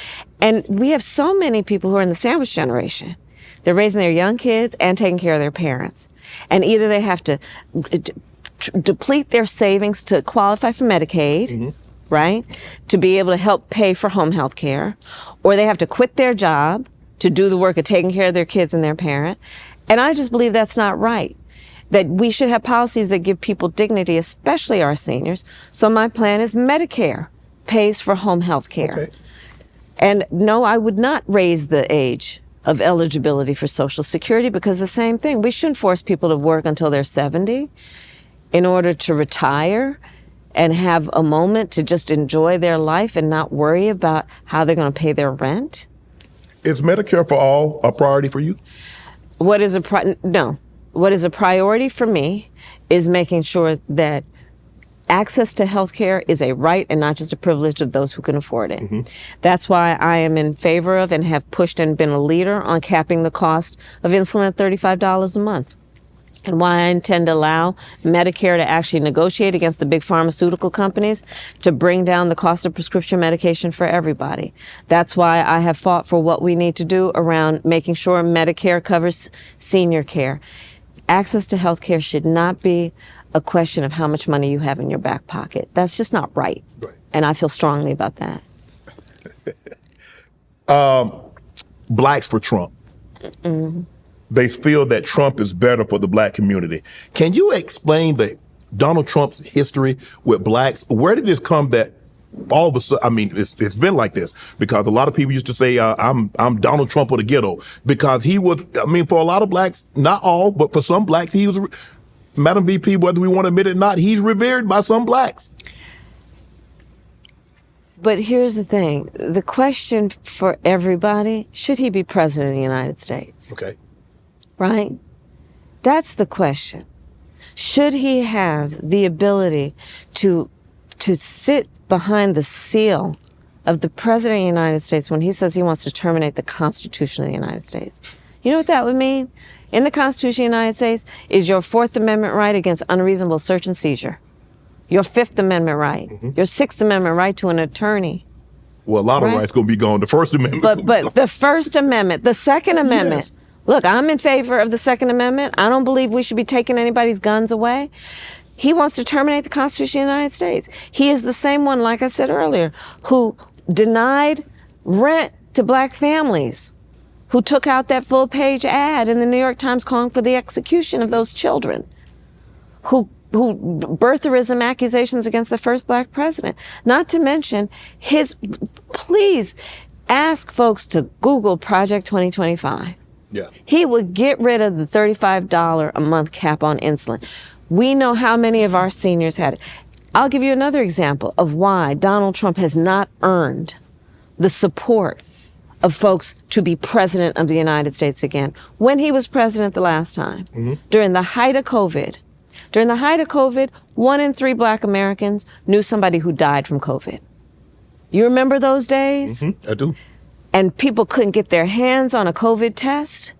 And we have so many people who are in the sandwich generation. They're raising their young kids and taking care of their parents. And either they have to deplete their savings to qualify for Medicaid, right? To be able to help pay for home health care, or they have to quit their job to do the work of taking care of their kids and their parent. And I just believe that's not right. That we should have policies that give people dignity, especially our seniors. So my plan is Medicare pays for home health care. Okay. And no, I would not raise the age of eligibility for Social Security, because the same thing. We shouldn't force people to work until they're 70 in order to retire and have a moment to just enjoy their life and not worry about how they're going to pay their rent. Is Medicare for all a priority for you? What is a priority for me is making sure that access to health care is a right and not just a privilege of those who can afford it. That's why I am in favor of and have pushed and been a leader on capping the cost of insulin at $35 a month. And why I intend to allow Medicare to actually negotiate against the big pharmaceutical companies to bring down the cost of prescription medication for everybody. That's why I have fought for what we need to do around making sure Medicare covers senior care. Access to health care should not be a question of how much money you have in your back pocket. That's just not right. And I feel strongly about that. Blacks for Trump. They feel that Trump is better for the black community. Can you explain Donald Trump's history with blacks? Where did this come that all of a sudden, I mean, it's been like this because a lot of people used to say, I'm Donald Trump of the ghetto, because he was, for a lot of blacks, not all, but for some blacks, he was, Madam VP, whether we want to admit it or not, he's revered by some blacks. But here's the thing. The question for everybody, should he be president of the United States? Okay. Right? That's the question. Should he have the ability to sit behind the seal of the President of the United States when he says he wants to terminate the Constitution of the United States? You know what that would mean? In the Constitution of the United States is your Fourth Amendment right against unreasonable search and seizure, your Fifth Amendment right, your Sixth Amendment right to an attorney. Well, a lot of rights going to be gone. The First Amendment. But the First Amendment, the Second Amendment. Yes. Look, I'm in favor of the Second Amendment. I don't believe we should be taking anybody's guns away. He wants to terminate the Constitution of the United States. He is the same one, like I said earlier, who denied rent to black families, who took out that full-page ad in the New York Times calling for the execution of those children, who birtherism accusations against the first black president. Not to mention please ask folks to Google Project 2025. Yeah. He would get rid of the $35 a month cap on insulin. We know how many of our seniors had it. I'll give you another example of why Donald Trump has not earned the support of folks to be president of the United States again. When he was president the last time, during the height of COVID, 1 in 3 black Americans knew somebody who died from COVID. You remember those days? I do. And people couldn't get their hands on a COVID test.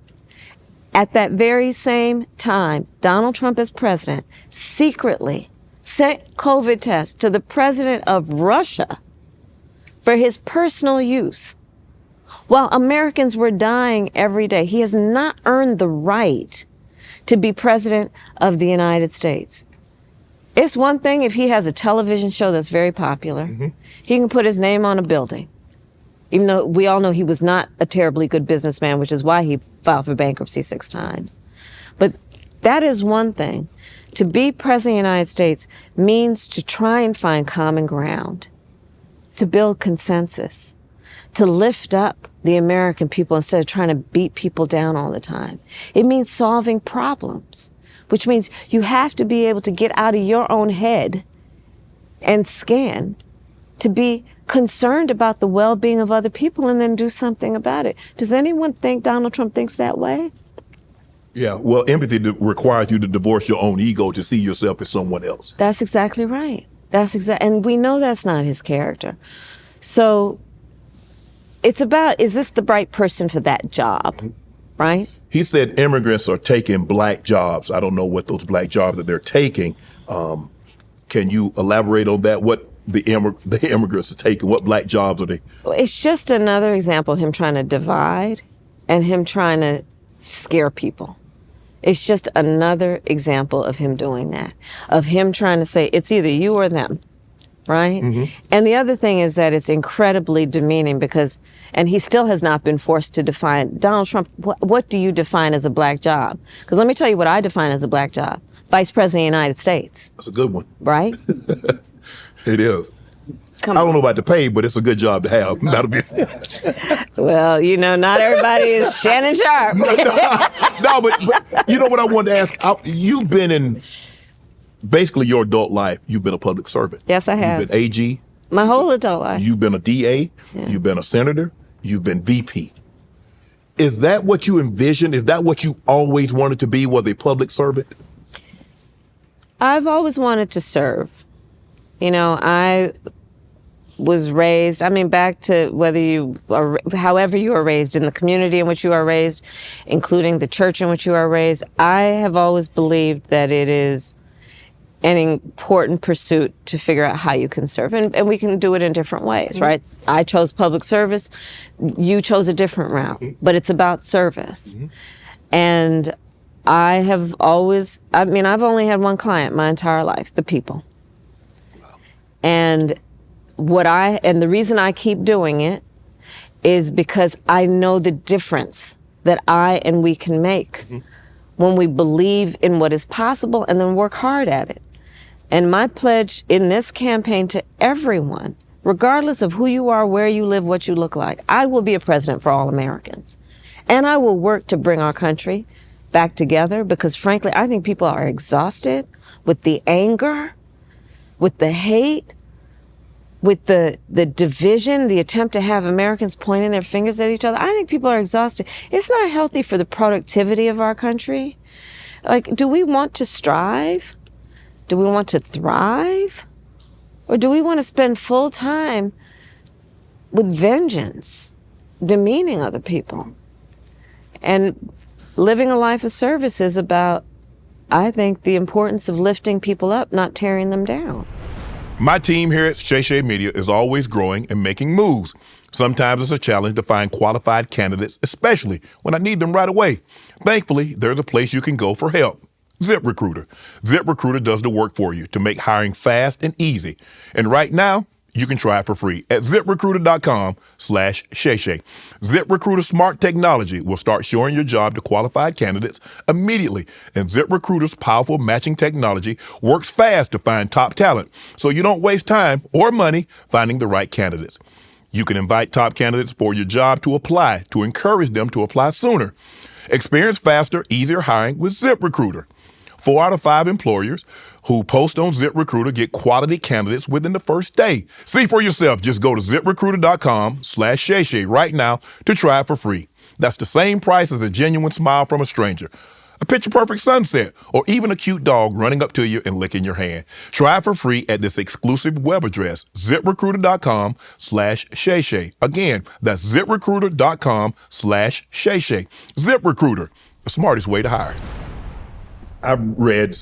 At that very same time, Donald Trump as president secretly sent COVID tests to the president of Russia for his personal use. While Americans were dying every day, he has not earned the right to be president of the United States. It's one thing if he has a television show that's very popular. He can put his name on a building. Even though we all know he was not a terribly good businessman, which is why he filed for bankruptcy 6 times. But that is one thing. To be president of the United States means to try and find common ground, to build consensus, to lift up the American people instead of trying to beat people down all the time. It means solving problems, which means you have to be able to get out of your own head and scan to be concerned about the well-being of other people and then do something about it. Does anyone think Donald Trump thinks that way? Yeah, well, empathy requires you to divorce your own ego to see yourself as someone else. That's exactly right. And we know that's not his character. So it's about, is this the right person for that job, right? He said immigrants are taking black jobs. I don't know what those black jobs that they're taking. Can you elaborate on that? What the immigrants are taking? What black jobs are they? It's just another example of him trying to divide and him trying to scare people. It's just another example of him doing that, of him trying to say, it's either you or them, right? And the other thing is that it's incredibly demeaning because, and he still has not been forced to define, Donald Trump, what do you define as a black job? Because let me tell you what I define as a black job. Vice President of the United States. That's a good one. Right? It is. I don't know about the pay, but it's a good job to have. That'll be. Well, not everybody is Shannon Sharp. No, but you know what I wanted to ask? You've been in basically your adult life. You've been a public servant. Yes, I have. You've been AG. My whole adult life. You've been a DA. Yeah. You've been a senator. You've been VP. Is that what you envisioned? Is that what you always wanted to be? Was a public servant? I've always wanted to serve. I was raised, back to however you are raised, in the community in which you are raised, including the church in which you are raised, I have always believed that it is an important pursuit to figure out how you can serve. And we can do it in different ways, right? I chose public service. You chose a different route, but it's about service. And I have always, I've only had one client my entire life, the people. And the reason I keep doing it is because I know the difference that I and we can make when we believe in what is possible and then work hard at it. And my pledge in this campaign to everyone, regardless of who you are, where you live, what you look like, I will be a president for all Americans. And I will work to bring our country back together because, frankly, I think people are exhausted with the anger, with the hate, with the division, the attempt to have Americans pointing their fingers at each other. I think people are exhausted. It's not healthy for the productivity of our country. Do we want to strive? Do we want to thrive? Or do we want to spend full time with vengeance, demeaning other people? And living a life of service is about, I think, the importance of lifting people up, not tearing them down. My team here at Shay Shay Media is always growing and making moves. Sometimes it's a challenge to find qualified candidates, especially when I need them right away. Thankfully, there's a place you can go for help. ZipRecruiter. ZipRecruiter does the work for you to make hiring fast and easy. And right now, you can try it for free at ZipRecruiter.com/ShayShay. ZipRecruiter smart technology will start showing your job to qualified candidates immediately. And ZipRecruiter's powerful matching technology works fast to find top talent, so you don't waste time or money finding the right candidates. You can invite top candidates for your job to apply to encourage them to apply sooner. Experience faster, easier hiring with ZipRecruiter. 4 out of 5 employers who post on ZipRecruiter get quality candidates within the first day. See for yourself. Just go to ZipRecruiter.com/ShayShay right now to try it for free. That's the same price as a genuine smile from a stranger, a picture-perfect sunset, or even a cute dog running up to you and licking your hand. Try it for free at this exclusive web address, ZipRecruiter.com/ShayShay. Again, that's ZipRecruiter.com/ShayShay. ZipRecruiter, the smartest way to hire. I've read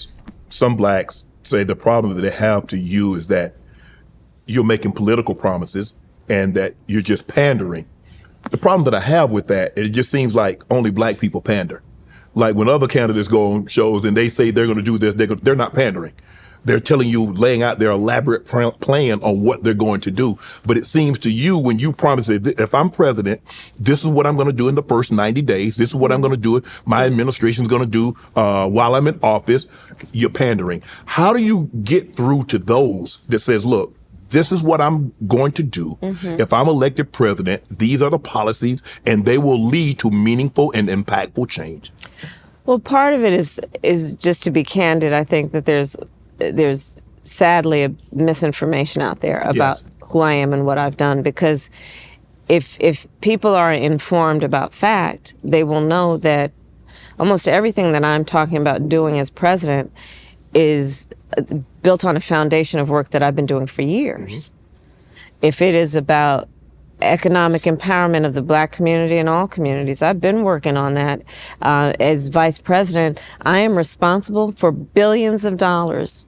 some blacks say the problem that they have to you is that you're making political promises and that you're just pandering. The problem that I have with that, it just seems like only black people pander. Like when other candidates go on shows and they say they're going to do this, they're not pandering. They're telling you, laying out their elaborate plan on what they're going to do. But it seems to you, when you promise that if I'm president, this is what I'm going to do in the first 90 days. This is what I'm going to do. My administration's going to do while I'm in office. You're pandering. How do you get through to those that says, look, this is what I'm going to do. If I'm elected president, these are the policies, and they will lead to meaningful and impactful change? Well, part of it is just to be candid. I think that there's sadly a misinformation out there about who I am and what I've done, because if people are informed about fact, they will know that almost everything that I'm talking about doing as president is built on a foundation of work that I've been doing for years. If it is about economic empowerment of the Black community and all communities, I've been working on that. As vice president, I am responsible for billions of dollars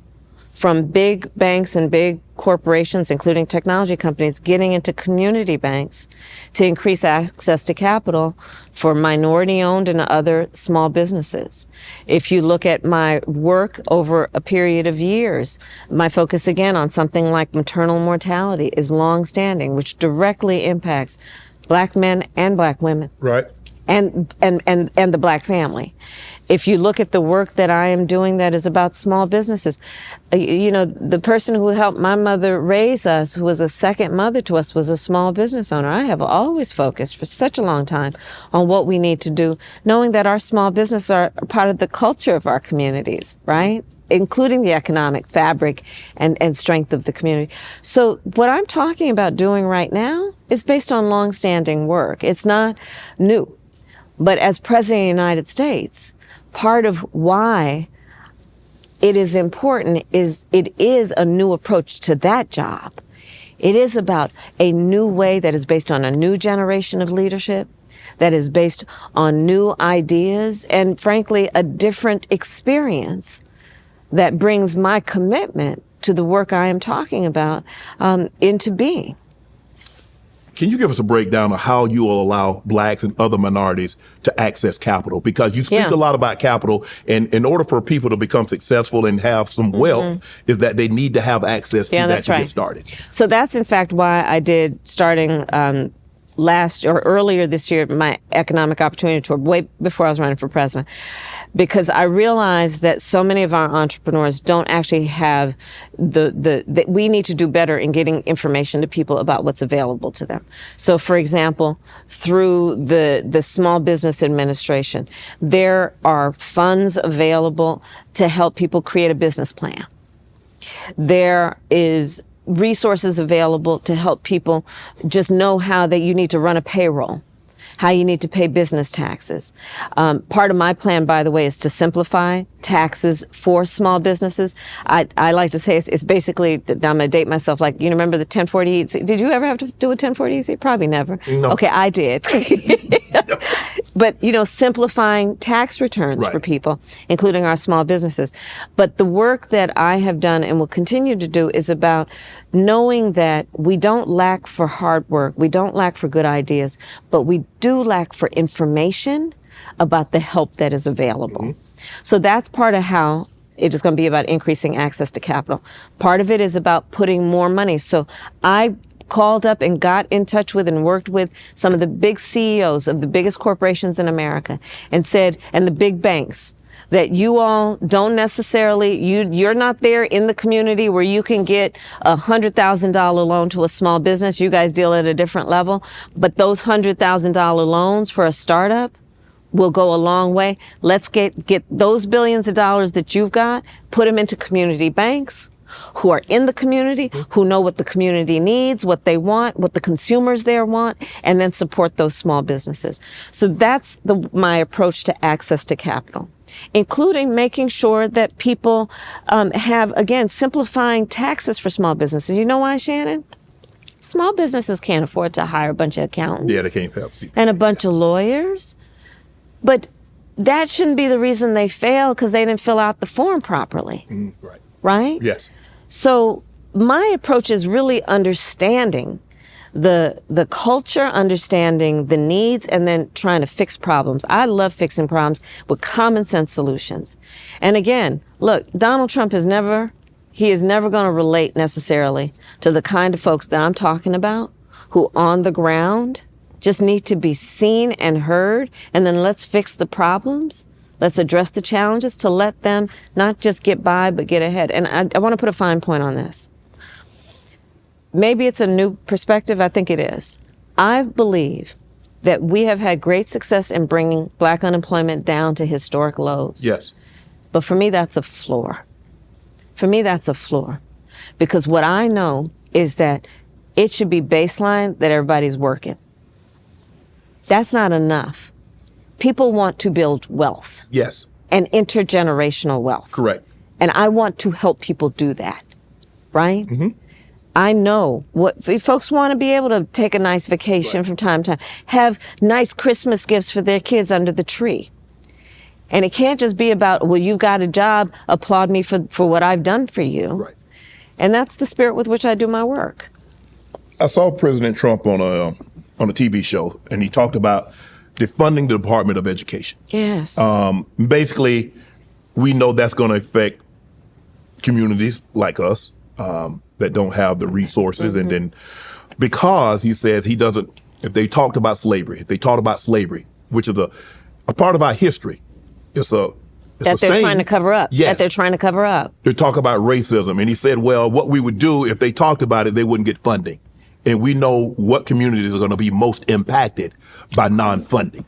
from big banks and big corporations, including technology companies, getting into community banks to increase access to capital for minority-owned and other small businesses. If you look at my work over a period of years, my focus again on something like maternal mortality is longstanding, which directly impacts Black men and Black women. Right. And the Black family. If you look at the work that I am doing that is about small businesses, you know, the person who helped my mother raise us, who was a second mother to us, was a small business owner. I have always focused for such a long time on what we need to do, knowing that our small businesses are part of the culture of our communities, right? Including the economic fabric and strength of the community. So what I'm talking about doing right now is based on longstanding work. It's not new. But as President of the United States, part of why it is important is it is a new approach to that job. It is about a new way that is based on a new generation of leadership, that is based on new ideas, and frankly, a different experience that brings my commitment to the work I am talking about into being. Can you give us a breakdown of how you will allow Blacks and other minorities to access capital? Because you speak a lot about capital, and in order for people to become successful and have some wealth, is that they need to have access to that to get started. So that's in fact why I did, starting earlier this year, my economic opportunity tour, way before I was running for president, because I realized that so many of our entrepreneurs don't actually have that we need to do better in getting information to people about what's available to them. So for example, through the Small Business Administration, there are funds available to help people create a business plan. There is resources available to help people just know how that you need to run a payroll, how you need to pay business taxes. Part of my plan, by the way, is to simplify taxes for small businesses. I like to say it's basically, I'm going to date myself, like, you remember the 1040EC? Did you ever have to do a 1040EC? Probably never. No. Okay, I did. But, you know, simplifying tax returns for people, including our small businesses. But the work that I have done and will continue to do is about knowing that we don't lack for hard work, we don't lack for good ideas, but we do lack for information about the help that is available. So that's part of how it is going to be about increasing access to capital. Part of it is about putting more money. So I called up and got in touch with and worked with some of the big CEOs of the biggest corporations in America and said, and the big banks, that you all don't necessarily, you're not there in the community where you can get a $100,000 loan to a small business. You guys deal at a different level. But those $100,000 loans for a startup will go a long way. Let's get those billions of dollars that you've got, put them into community banks who are in the community, who know what the community needs, what they want, what the consumers there want, and then support those small businesses. So that's my approach to access to capital, including making sure that people have, again, simplifying taxes for small businesses. You know why, Shannon? Small businesses can't afford to hire a bunch of accountants. Yeah, they can't help. And a bunch of lawyers. But that shouldn't be the reason they fail, because they didn't fill out the form properly. Right. Right? Yes. So my approach is really understanding the culture, understanding the needs, and then trying to fix problems. I love fixing problems with common sense solutions. And again, look, Donald Trump is never going to relate necessarily to the kind of folks that I'm talking about, who on the ground just need to be seen and heard, and then let's fix the problems. Let's address the challenges to let them not just get by, but get ahead. And I want to put a fine point on this. Maybe it's a new perspective. I think it is. I believe that we have had great success in bringing Black unemployment down to historic lows. Yes. But for me, that's a floor. For me, that's a floor. Because what I know is that it should be baseline that everybody's working. That's not enough. people want to build wealth Yes. and intergenerational wealth. Correct. And I want to help people do that, right? Mm-hmm. I know what if folks want to be able to take a nice vacation from time to time, have nice Christmas gifts for their kids under the tree. And it can't just be about, well, you've got a job, applaud me for what I've done for you. Right. And that's the spirit with which I do my work. I saw President Trump on a TV show, and he talked about defunding the Department of Education. Yes. Basically, we know that's going to affect communities like us that don't have the resources. And then because he says he doesn't, if they talked about slavery, which is a part of our history, it's that they're trying to cover up. Yes. That they're trying to cover up. They talk about racism. And he said, well, what we would do if they talked about it, they wouldn't get funding. And we know what communities are going to be most impacted by non-funding.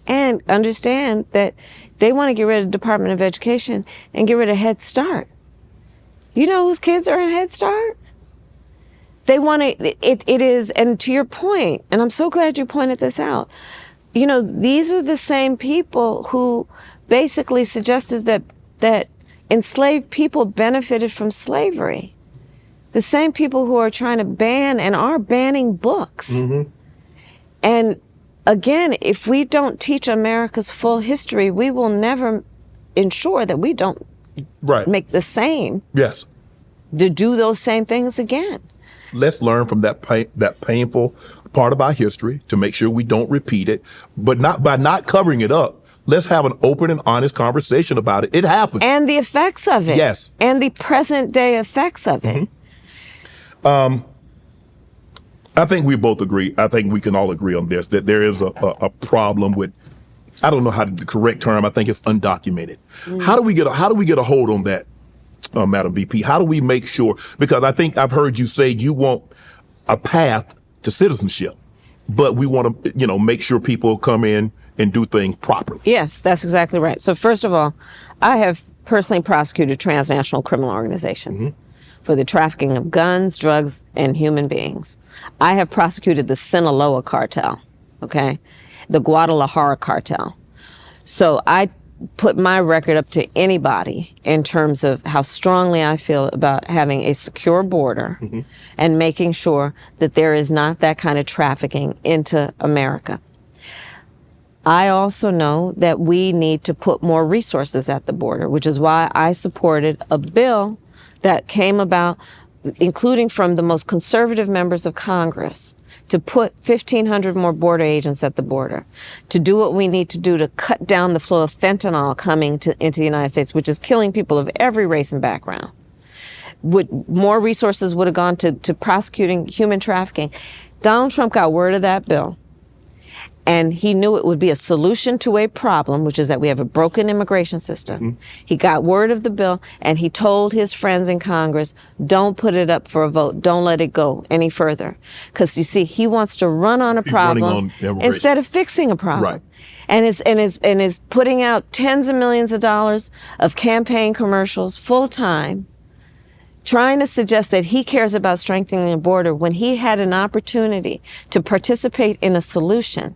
And understand that they want to get rid of the Department of Education and get rid of Head Start. You know whose kids are in Head Start? They want to, it is, and to your point, and I'm so glad you pointed this out, you know, these are the same people who basically suggested that enslaved people benefited from slavery. The same people who are trying to ban and are banning books. Mm-hmm. And again, if we don't teach America's full history, we will never ensure that we don't make the same. Yes. To do those same things again. Let's learn from that painful part of our history to make sure we don't repeat it, but not by not covering it up. Let's have an open and honest conversation about it. It happened. And the effects of it. Yes. And the present day effects of it. Mm-hmm. I think we both agree. I think we can all agree on this, that there is a problem with, I don't know how the correct term, I think it's undocumented. Mm. How do we get a hold on that, Madam VP? How do we make sure, because I think I've heard you say you want a path to citizenship, but we want to, make sure people come in and do things properly. Yes, that's exactly right. So first of all, I have personally prosecuted transnational criminal organizations for the trafficking of guns, drugs, and human beings. I have prosecuted the Sinaloa cartel, okay? The Guadalajara cartel. So I put my record up to anybody in terms of how strongly I feel about having a secure border and making sure that there is not that kind of trafficking into America. I also know that we need to put more resources at the border, which is why I supported a bill that came about, including from the most conservative members of Congress, to put 1,500 more border agents at the border, to do what we need to do to cut down the flow of fentanyl coming into the United States, which is killing people of every race and background. More resources would have gone to prosecuting human trafficking. Donald Trump got word of that bill, and he knew it would be a solution to a problem, which is that we have a broken immigration system. He got word of the bill, and he told his friends in Congress, don't put it up for a vote. Don't let it go any further. Because, you see, he wants to run on a problem instead of fixing a problem. Right. And is putting out tens of millions of dollars of campaign commercials full-time, trying to suggest that he cares about strengthening the border when he had an opportunity to participate in a solution,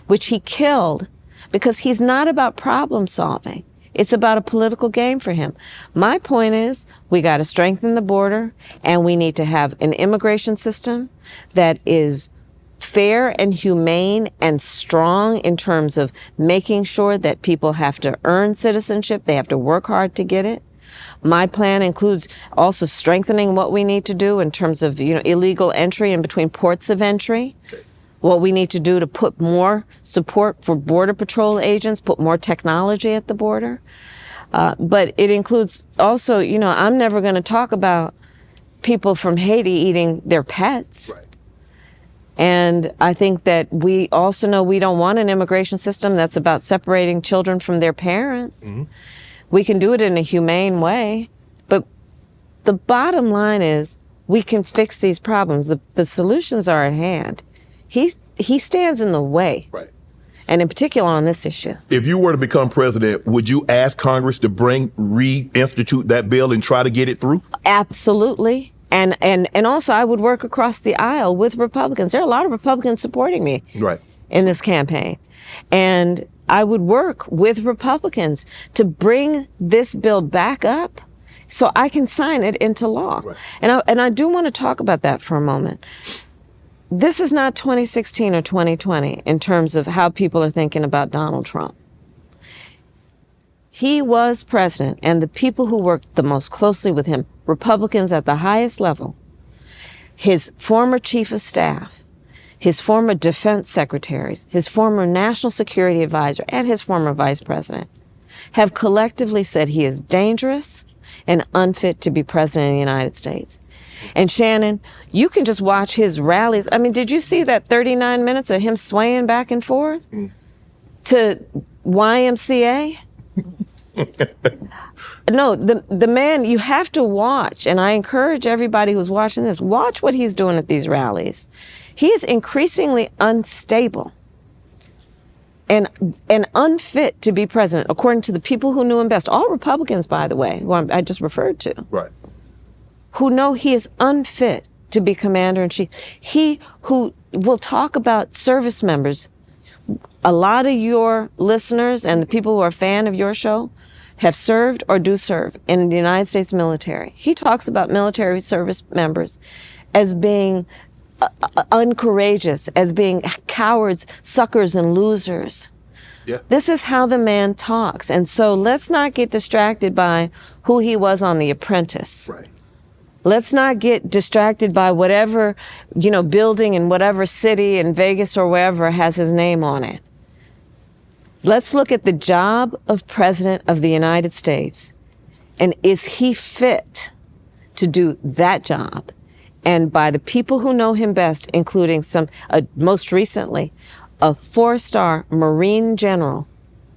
which he killed, because he's not about problem solving. It's about a political game for him. My point is, we got to strengthen the border, and we need to have an immigration system that is fair and humane and strong in terms of making sure that people have to earn citizenship, they have to work hard to get it. My plan includes also strengthening what we need to do in terms of, illegal entry in between ports of entry. What we need to do to put more support for Border Patrol agents, put more technology at the border. But it includes also, I'm never going to talk about people from Haiti eating their pets. Right. And I think that we also know we don't want an immigration system that's about separating children from their parents. We can do it in a humane way. But the bottom line is we can fix these problems. The solutions are at hand. He stands in the way. Right. And in particular on this issue. If you were to become president, would you ask Congress to reinstitute that bill and try to get it through? Absolutely. And also I would work across the aisle with Republicans. There are a lot of Republicans supporting me. Right. in this campaign. And I would work with Republicans to bring this bill back up so I can sign it into law. Right. And I do want to talk about that for a moment. This is not 2016 or 2020 in terms of how people are thinking about Donald Trump. He was president, and the people who worked the most closely with him, Republicans at the highest level, his former chief of staff, his former defense secretaries, his former national security advisor, and his former vice president, have collectively said he is dangerous and unfit to be president of the United States. And Shannon, you can just watch his rallies. I mean, did you see that 39 minutes of him swaying back and forth to YMCA? No, the man, you have to watch, and I encourage everybody who's watching this, watch what he's doing at these rallies. He is increasingly unstable and unfit to be president, according to the people who knew him best. All Republicans, by the way, who I just referred to. Right. Who know he is unfit to be commander-in-chief. He who will talk about service members. A lot of your listeners and the people who are a fan of your show have served or do serve in the United States military. He talks about military service members as being uncourageous, as being cowards, suckers, and losers. Yeah. This is how the man talks. And so let's not get distracted by who he was on The Apprentice. Right. Let's not get distracted by whatever, building in whatever city in Vegas or wherever has his name on it. Let's look at the job of President of the United States. And is he fit to do that job? And by the people who know him best, including most recently, a 4-star Marine general,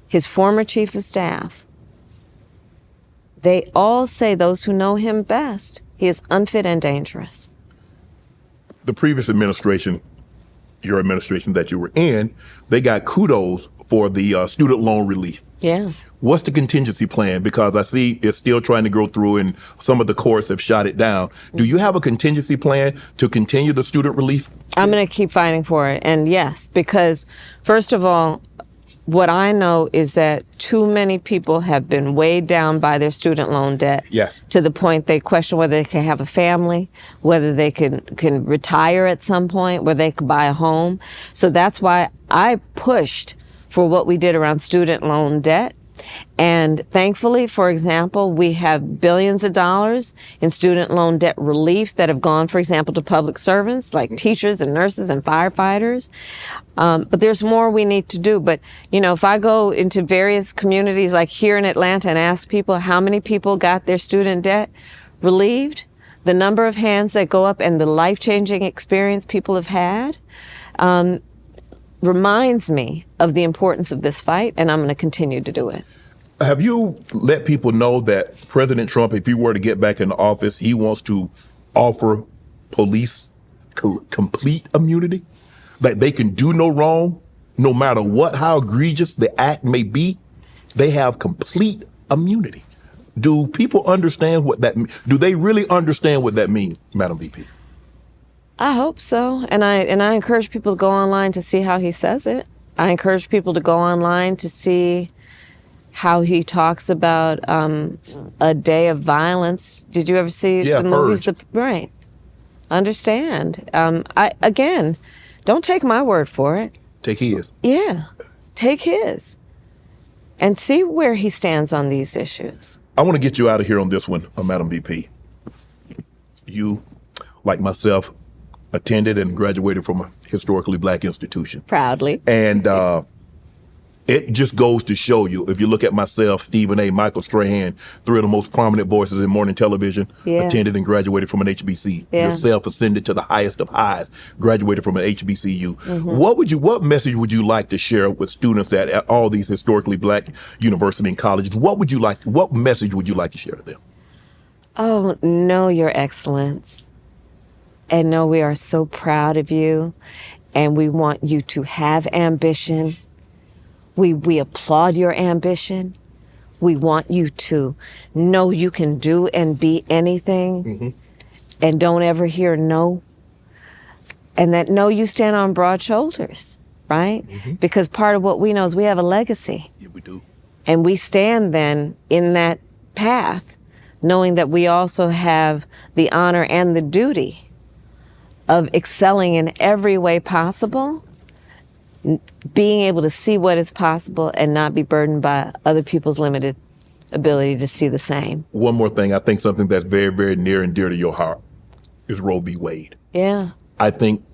his former chief of staff, they all say, those who know him best, he is unfit and dangerous. The previous administration, your administration that you were in, they got kudos for the student loan relief. Yeah. What's the contingency plan? Because I see it's still trying to go through and some of the courts have shot it down. Do you have a contingency plan to continue the student relief? I'm going to keep fighting for it. And yes, because first of all, what I know is that too many people have been weighed down by their student loan debt. Yes. To the point they question whether they can have a family, whether they can retire at some point, whether they can buy a home. So that's why I pushed for what we did around student loan debt. And thankfully, for example, we have billions of dollars in student loan debt relief that have gone, for example, to public servants like teachers and nurses and firefighters. But there's more we need to do. But, if I go into various communities like here in Atlanta and ask people how many people got their student debt relieved, the number of hands that go up and the life-changing experience people have had, reminds me of the importance of this fight, and I'm going to continue to do it. Have you let people know that President Trump, if he were to get back into office, he wants to offer police complete immunity? That they can do no wrong, no matter how egregious the act may be? They have complete immunity. Do people understand what that means? Do they really understand what that means, Madam VP? I hope so. And I encourage people to go online to see how he says it. I encourage people to go online to see how he talks about a day of violence. Did you ever see the movies? Right. Understand. Again, don't take my word for it. Take his. Yeah. Take his. And see where he stands on these issues. I want to get you out of here on this one, Madam VP. You, like myself, attended and graduated from a historically black institution. Proudly. And it just goes to show you, if you look at myself, Stephen A., Michael Strahan, 3 of the most prominent voices in morning television, attended and graduated from an HBC. Yourself ascended to the highest of highs, graduated from an HBCU. Mm-hmm. What message would you like to share with students at all these historically black universities and colleges? What message would you like to share to them? Oh, know your excellence. And know we are so proud of you. And we want you to have ambition. We applaud your ambition. We want you to know you can do and be anything. Mm-hmm. And don't ever hear no. And that no, you stand on broad shoulders. right? Because part of what we know is we have a legacy. Yeah, we do. And we stand then in that path, knowing that we also have the honor and the duty of excelling in every way possible, being able to see what is possible and not be burdened by other people's limited ability to see the same. One more thing, I think something that's very, very near and dear to your heart is Roe v. Wade. Yeah. I think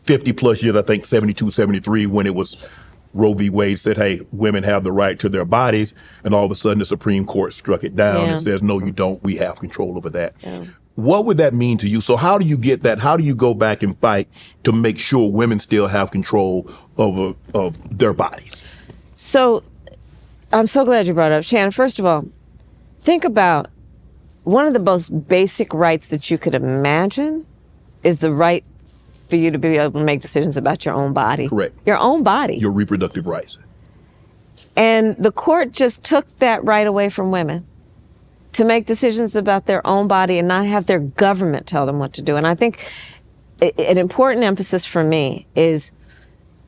50 plus years, I think 72, 73, when it was Roe v. Wade said, hey, women have the right to their bodies. And all of a sudden the Supreme Court struck it down and says, no, you don't. We have control over that. Yeah. What would that mean to you? So how do you get that? How do you go back and fight to make sure women still have control of their bodies? So I'm so glad you brought it up. Shannon, first of all, think about one of the most basic rights that you could imagine is the right for you to be able to make decisions about your own body. Correct. Your own body. Your reproductive rights. And the court just took that right away from women to make decisions about their own body and not have their government tell them what to do. And I think an important emphasis for me is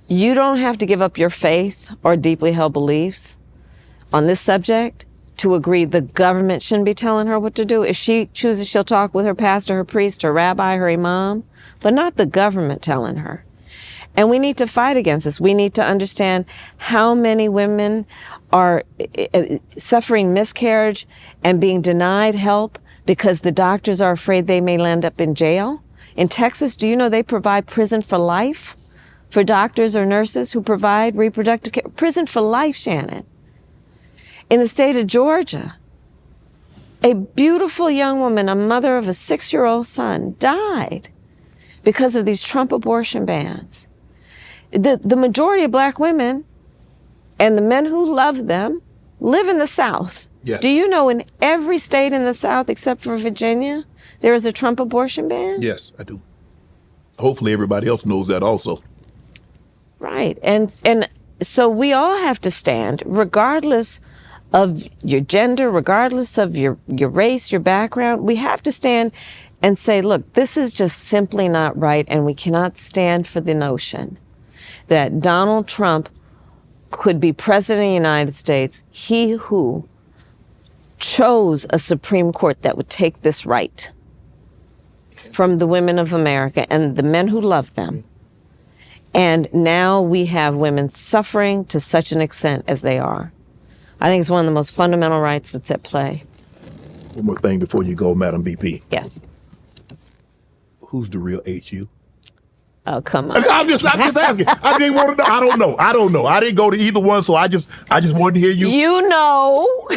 you don't have to give up your faith or deeply held beliefs on this subject to agree the government shouldn't be telling her what to do. If she chooses, she'll talk with her pastor, her priest, her rabbi, her imam, but not the government telling her. And we need to fight against this. We need to understand how many women are suffering miscarriage and being denied help because the doctors are afraid they may land up in jail. In Texas, do you know they provide prison for life for doctors or nurses who provide reproductive care? Prison for life, Shannon. In the state of Georgia, a beautiful young woman, a mother of a 6-year-old son, died because of these Trump abortion bans. The majority of black women and the men who love them live in the South. Yes. Do you know in every state in the South except for Virginia, there is a Trump abortion ban? Yes, I do. Hopefully everybody else knows that also. Right. And so we all have to stand, regardless of your gender, regardless of your race, your background. We have to stand and say, look, this is just simply not right, and we cannot stand for the notion that Donald Trump could be president of the United States, he who chose a Supreme Court that would take this right from the women of America and the men who love them. And now we have women suffering to such an extent as they are. I think it's one of the most fundamental rights that's at play. One more thing before you go, Madam VP. Yes. Who's the real HU? Oh, come on. I'm just asking. I didn't want to know. I don't know. I didn't go to either one, so I just wanted to hear you. You know.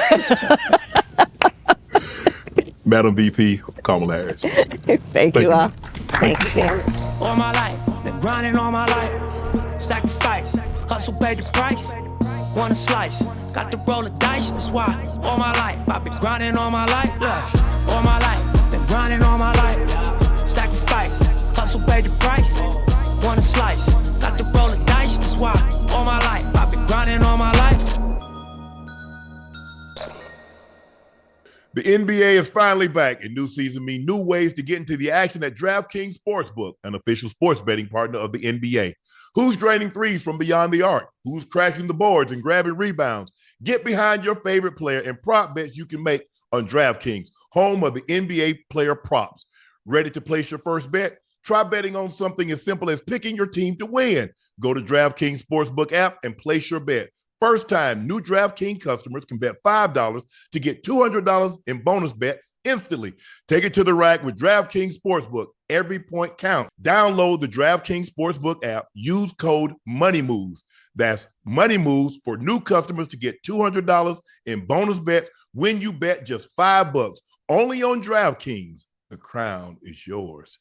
Madam VP, Kamala Harris. Thank you all. Thank you. All my life, been grinding all my life. Sacrifice, hustle, pay the price. Want a slice, got to roll the dice. That's why all my life, I've been grinding all my life. Look, all my life, been grinding all my life. Sacrifice, hustle, pay the price. Want a slice, got to roll the dice. That's why all my life, I've been grinding all my life. The NBA is finally back, and new season means new ways to get into the action at DraftKings Sportsbook, an official sports betting partner of the NBA. Who's draining threes from beyond the arc? Who's crashing the boards and grabbing rebounds? Get behind your favorite player and prop bets you can make on DraftKings, home of the NBA player props. Ready to place your first bet? Try betting on something as simple as picking your team to win. Go to DraftKings Sportsbook app and place your bet. First time new DraftKings customers can bet $5 to get $200 in bonus bets instantly. Take it to the rack with DraftKings Sportsbook. Every point counts. Download the DraftKings Sportsbook app. Use code MONEYMOVES. That's Money Moves for new customers to get $200 in bonus bets when you bet just $5. Only on DraftKings. The crown is yours.